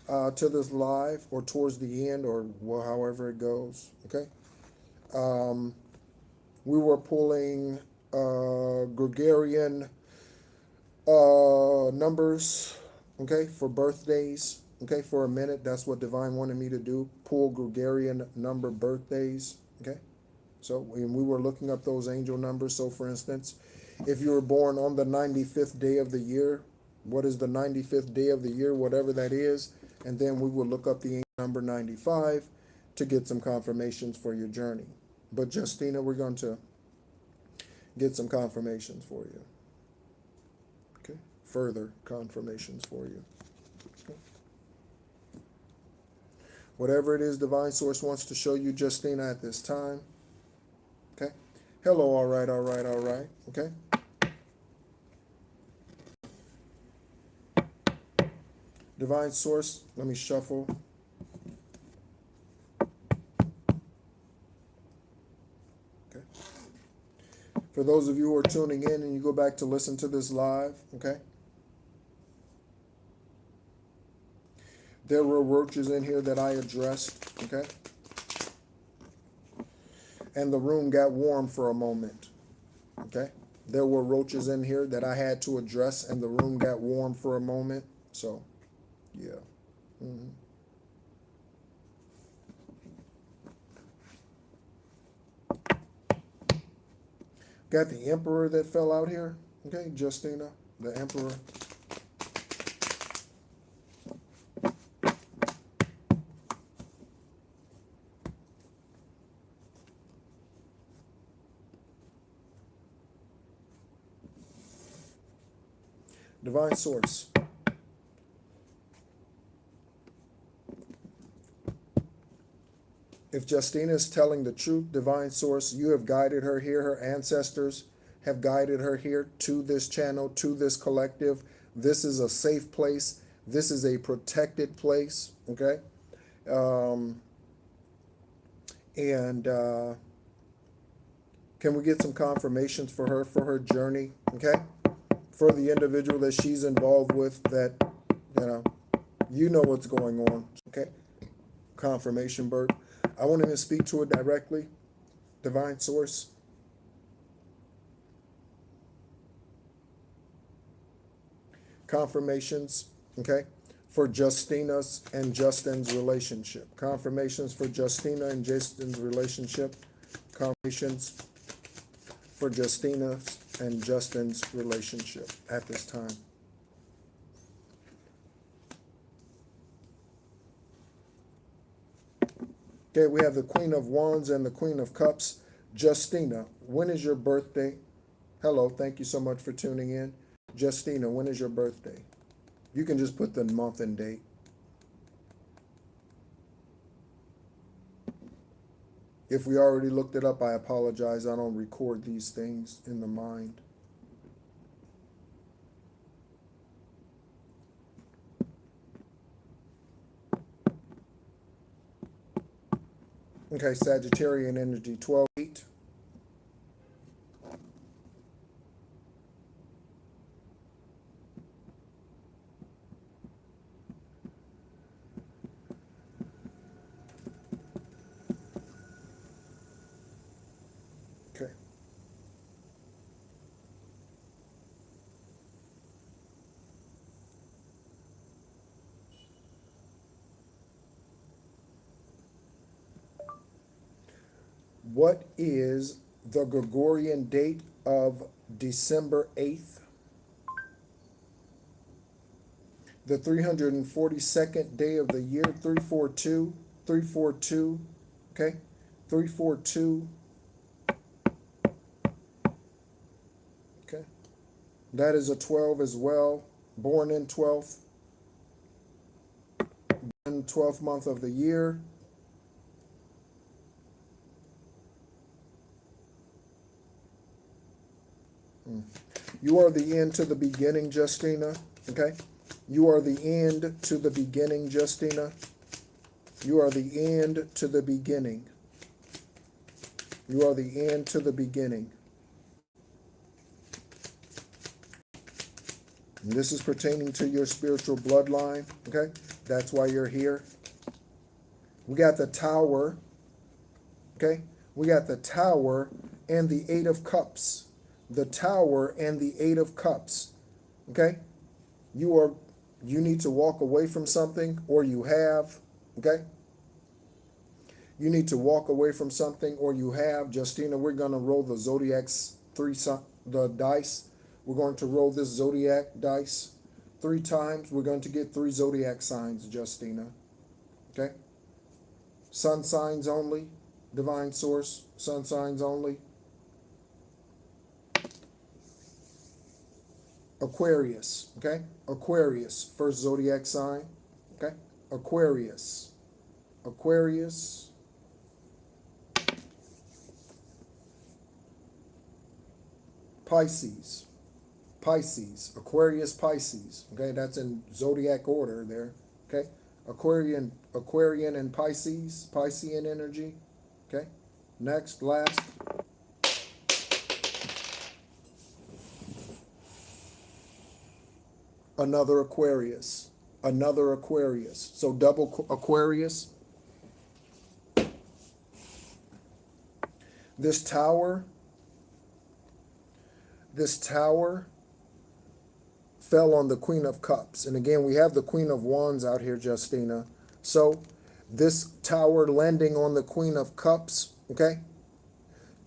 to this live or towards the end or however it goes, okay, we were pulling Gregorian numbers, okay, for birthdays, okay, for a minute. That's what Divine wanted me to do, pull Gregorian number birthdays, okay. So we were looking up those angel numbers. So for instance, if you were born on the 95th day of the year, what is the 95th day of the year, whatever that is, and then we will look up the angel number 95 to get some confirmations for your journey. But Justina, we're going to get some confirmations for you. Okay, further confirmations for you. Okay. Whatever it is Divine Source wants to show you, Justina, at this time. Okay. Hello, all right, okay. Divine Source, let me shuffle. Okay. For those of you who are tuning in and you go back to listen to this live, okay. There were roaches in here that I addressed, okay. And the room got warm for a moment, okay. There were roaches in here that I had to address and the room got warm for a moment, so. Yeah. Mm-hmm. Got the Emperor that fell out here. Okay, Justina, the Emperor. Divine Source. If Justina is telling the truth, Divine Source, you have guided her here. Her ancestors have guided her here to this channel, to this collective. This is a safe place. This is a protected place, okay? Can we get some confirmations for her journey, okay? For the individual that she's involved with that, you know what's going on, okay? Confirmation, Bert. I want him to speak to it directly. Divine Source. Confirmations, okay, for Justina's and Justin's relationship. Confirmations for Justina and Justin's relationship. Confirmations for Justina's and Justin's relationship at this time. Okay, we have the Queen of Wands and the Queen of Cups. Justina, when is your birthday? Hello, thank you so much for tuning in. Justina, when is your birthday? You can just put the month and date. If we already looked it up, I apologize. I don't record these things in the mind. Okay, Sagittarian energy, 12-8. Okay. What is the Gregorian date of December 8th? The 342nd day of the year, 342, 342, okay? 342, okay? That is a 12 as well, born in 12th. everyone. 12th month of the year. You are the end to the beginning, Justina. Okay? You are the end to the beginning, Justina. You are the end to the beginning. You are the end to the beginning. And this is pertaining to your spiritual bloodline. Okay? That's why you're here. We got the Tower. Okay? We got the Tower and the Eight of Cups. The Tower and the Eight of Cups. Okay? You need to walk away from something, or you have. Okay? You need to walk away from something, or you have. Justina, we're going to roll the Zodiac's the dice. We're going to roll this Zodiac dice 3 times. We're going to get 3 Zodiac signs, Justina. Okay? Sun signs only. Divine source. Sun signs only. Aquarius. Okay? Aquarius. First Zodiac sign. Okay? Aquarius. Aquarius. Pisces. Pisces. Aquarius, Pisces. Okay, that's in zodiac order there. Okay? Aquarian and Pisces. Piscean energy. Okay? Next, last. Another Aquarius. Another Aquarius. So double Aquarius. This tower fell on the Queen of Cups. And again, we have the Queen of Wands out here, Justina. So this tower landing on the Queen of Cups, okay?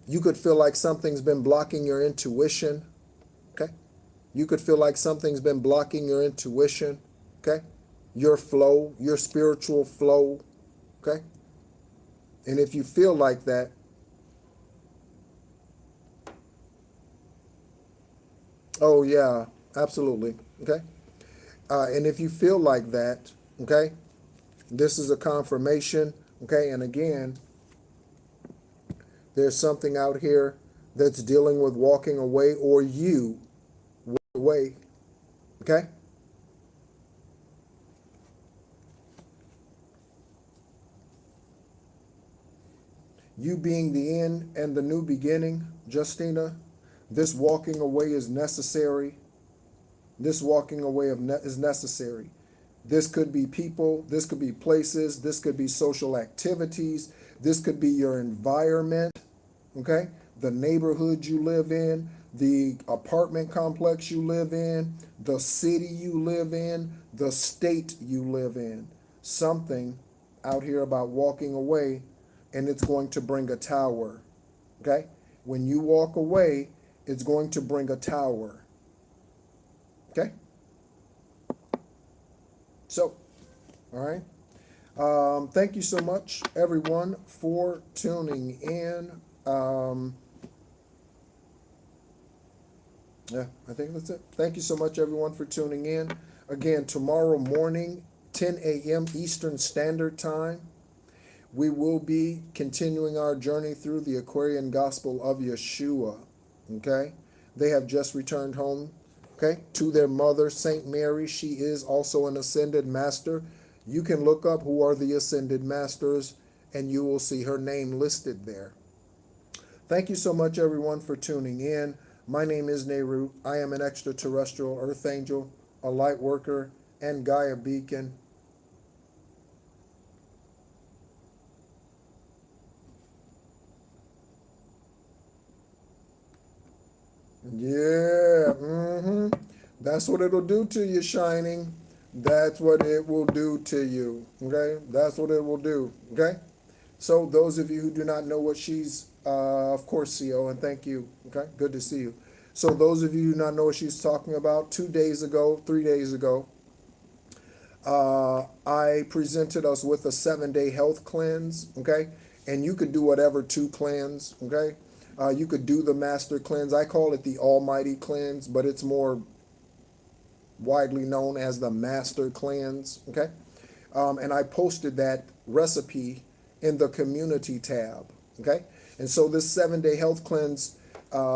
You could feel like something's been blocking your intuition, okay? You could feel like something's been blocking your intuition, okay? Your flow, your spiritual flow, okay? And if you feel like that, oh yeah, absolutely, okay? And if you feel like that, okay, this is a confirmation, okay? And again, there's something out here that's dealing with walking away, or you walk away, okay? You being the end and the new beginning, Justina, this walking away is necessary. This walking away is necessary. This could be people, this could be places, this could be social activities, this could be your environment, okay? The neighborhood you live in, the apartment complex you live in, the city you live in, the state you live in. Something out here about walking away, and it's going to bring a tower, okay? When you walk away, it's going to bring a tower. Okay? So, all right. Thank you so much, everyone, for tuning in. Yeah, I think that's it. Thank you so much, everyone, for tuning in. Again, tomorrow morning, 10 a.m. Eastern Standard Time, we will be continuing our journey through the Aquarian Gospel of Yeshua. Okay? They have just returned home, okay, to their mother, Saint Mary. She is also an ascended master. You can look up who are the ascended masters, and you will see her name listed there. Thank you so much, everyone, for tuning in. My name is Nehru. I am an extraterrestrial earth angel, a light worker, and Gaia beacon. Yeah, that's what it'll do to you, Shining. That's what it will do to you, okay? That's what it will do, okay? So those of you who do not know what she's, of course, CO, and thank you, okay? Good to see you. So those of you who do not know what she's talking about, 3 days ago, I presented us with a 7-day health cleanse, okay? And you could do whatever 2 cleanse, okay? You could do the master cleanse. I call it the almighty cleanse, but it's more widely known as the master cleanse, okay? And I posted that recipe in the community tab. Okay, and so this 7-day health cleanse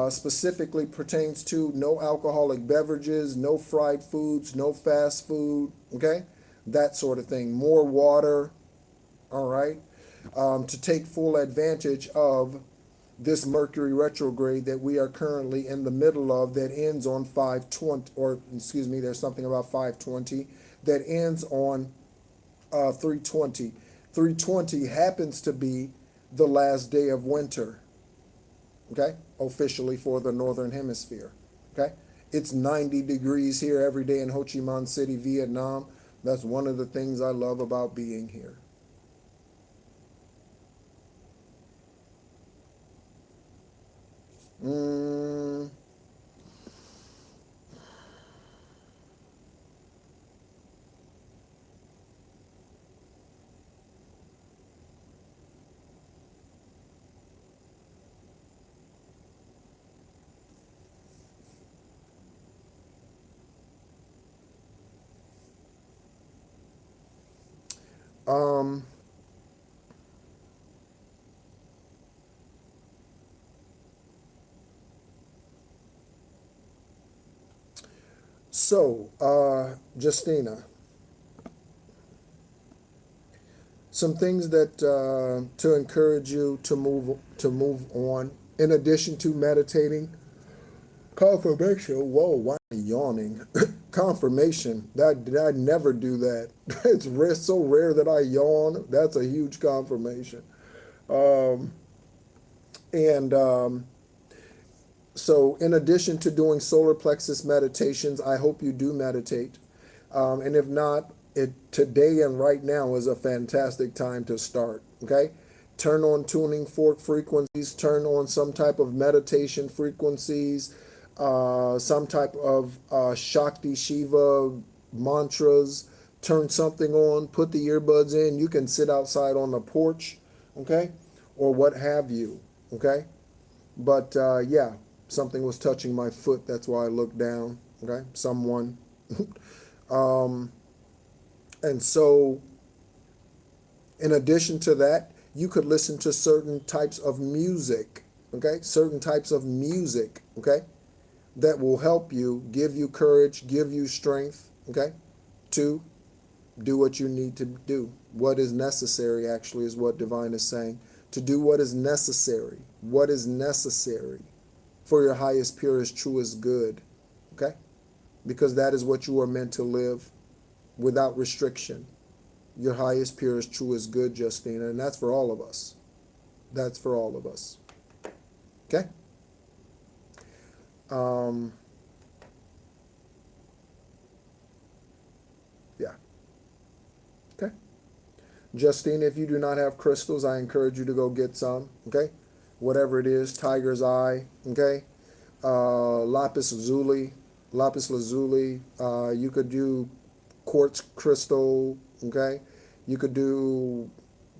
specifically pertains to no alcoholic beverages, no fried foods, no fast food. Okay, that sort of thing. More water. All right, to take full advantage of this Mercury retrograde that we are currently in the middle of, that ends on 520, or excuse me, there's something about 520 that ends on 320. 320 happens to be the last day of winter, okay, officially for the Northern Hemisphere, okay? It's 90 degrees here every day in Ho Chi Minh City, Vietnam. That's one of the things I love about being here. Mm, um, Justina, some things that to encourage you to move on. In addition to meditating, confirmation. Whoa, why am I yawning? Confirmation. I never do that. It's so rare that I yawn. That's a huge confirmation. Um, and So, in addition to doing solar plexus meditations, I hope you do meditate. And if not, today and right now is a fantastic time to start. Okay, turn on tuning fork frequencies. Turn on some type of meditation frequencies. Some type of Shakti Shiva mantras. Turn something on. Put the earbuds in. You can sit outside on the porch. Okay, or what have you. Okay. But yeah, something was touching my foot. That's why I looked down. Okay, someone. um, and so, in addition to that, you could listen to certain types of music. Okay, certain types of music. Okay, that will help you, give you courage, give you strength. Okay, to do what you need to do. What is necessary, actually, is what Divine is saying. To do what is necessary. What is necessary for your highest, purest, truest good. Okay? Because that is what you are meant to live without restriction. Your highest, purest, truest good, Justina. And that's for all of us. That's for all of us. Okay? Um, yeah. Okay? Justine, if you do not have crystals, I encourage you to go get some. Okay? Whatever it is, tiger's eye. Okay? Lapis lazuli. You could do quartz crystal. Okay? You could do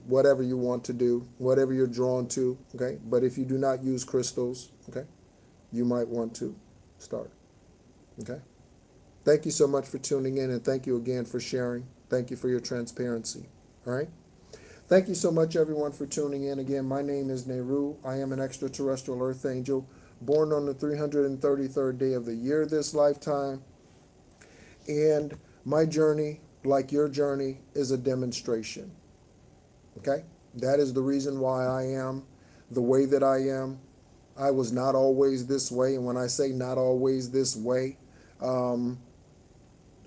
whatever you want to do, whatever you're drawn to. Okay? But if you do not use crystals, okay, you might want to start. Okay? Thank you so much for tuning in, and thank you again for sharing. Thank you for your transparency. All right? Thank you so much, everyone, for tuning in. Again, my name is Nehru. I am an extraterrestrial earth angel, born on the 333rd day of the year this lifetime. And my journey, like your journey, is a demonstration. Okay? That is the reason why I am the way that I am. I was not always this way. And when I say not always this way, um,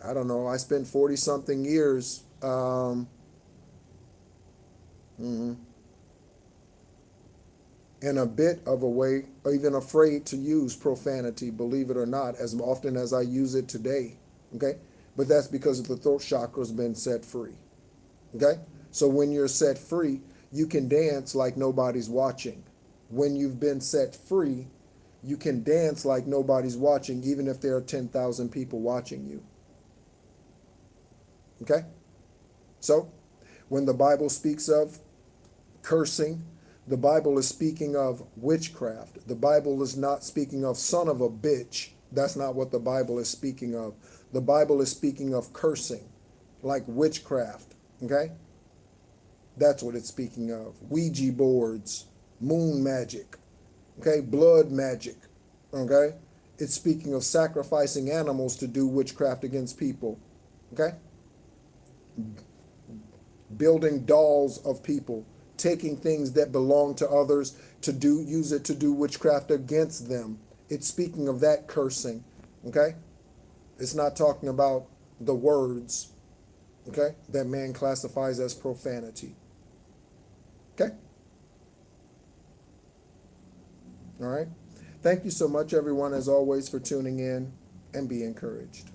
I don't know, I spent 40-something years in a bit of a way, or even afraid to use profanity, believe it or not, as often as I use it today. Okay? But that's because the throat chakra's been set free. Okay? So when you're set free, you can dance like nobody's watching. When you've been set free, you can dance like nobody's watching, even if there are 10,000 people watching you. Okay? So, when the Bible speaks of cursing, the Bible is speaking of witchcraft. The Bible is not speaking of son of a bitch. That's not what the Bible is speaking of. The Bible is speaking of cursing, like witchcraft. Okay? That's what it's speaking of. Ouija boards, moon magic, okay? Blood magic, okay? It's speaking of sacrificing animals to do witchcraft against people, okay? Building dolls of people, taking things that belong to others to use it to do witchcraft against them. It's speaking of that cursing, okay? It's not talking about the words, okay, that man classifies as profanity. Okay? All right. Thank you so much, everyone, as always, for tuning in, and be encouraged.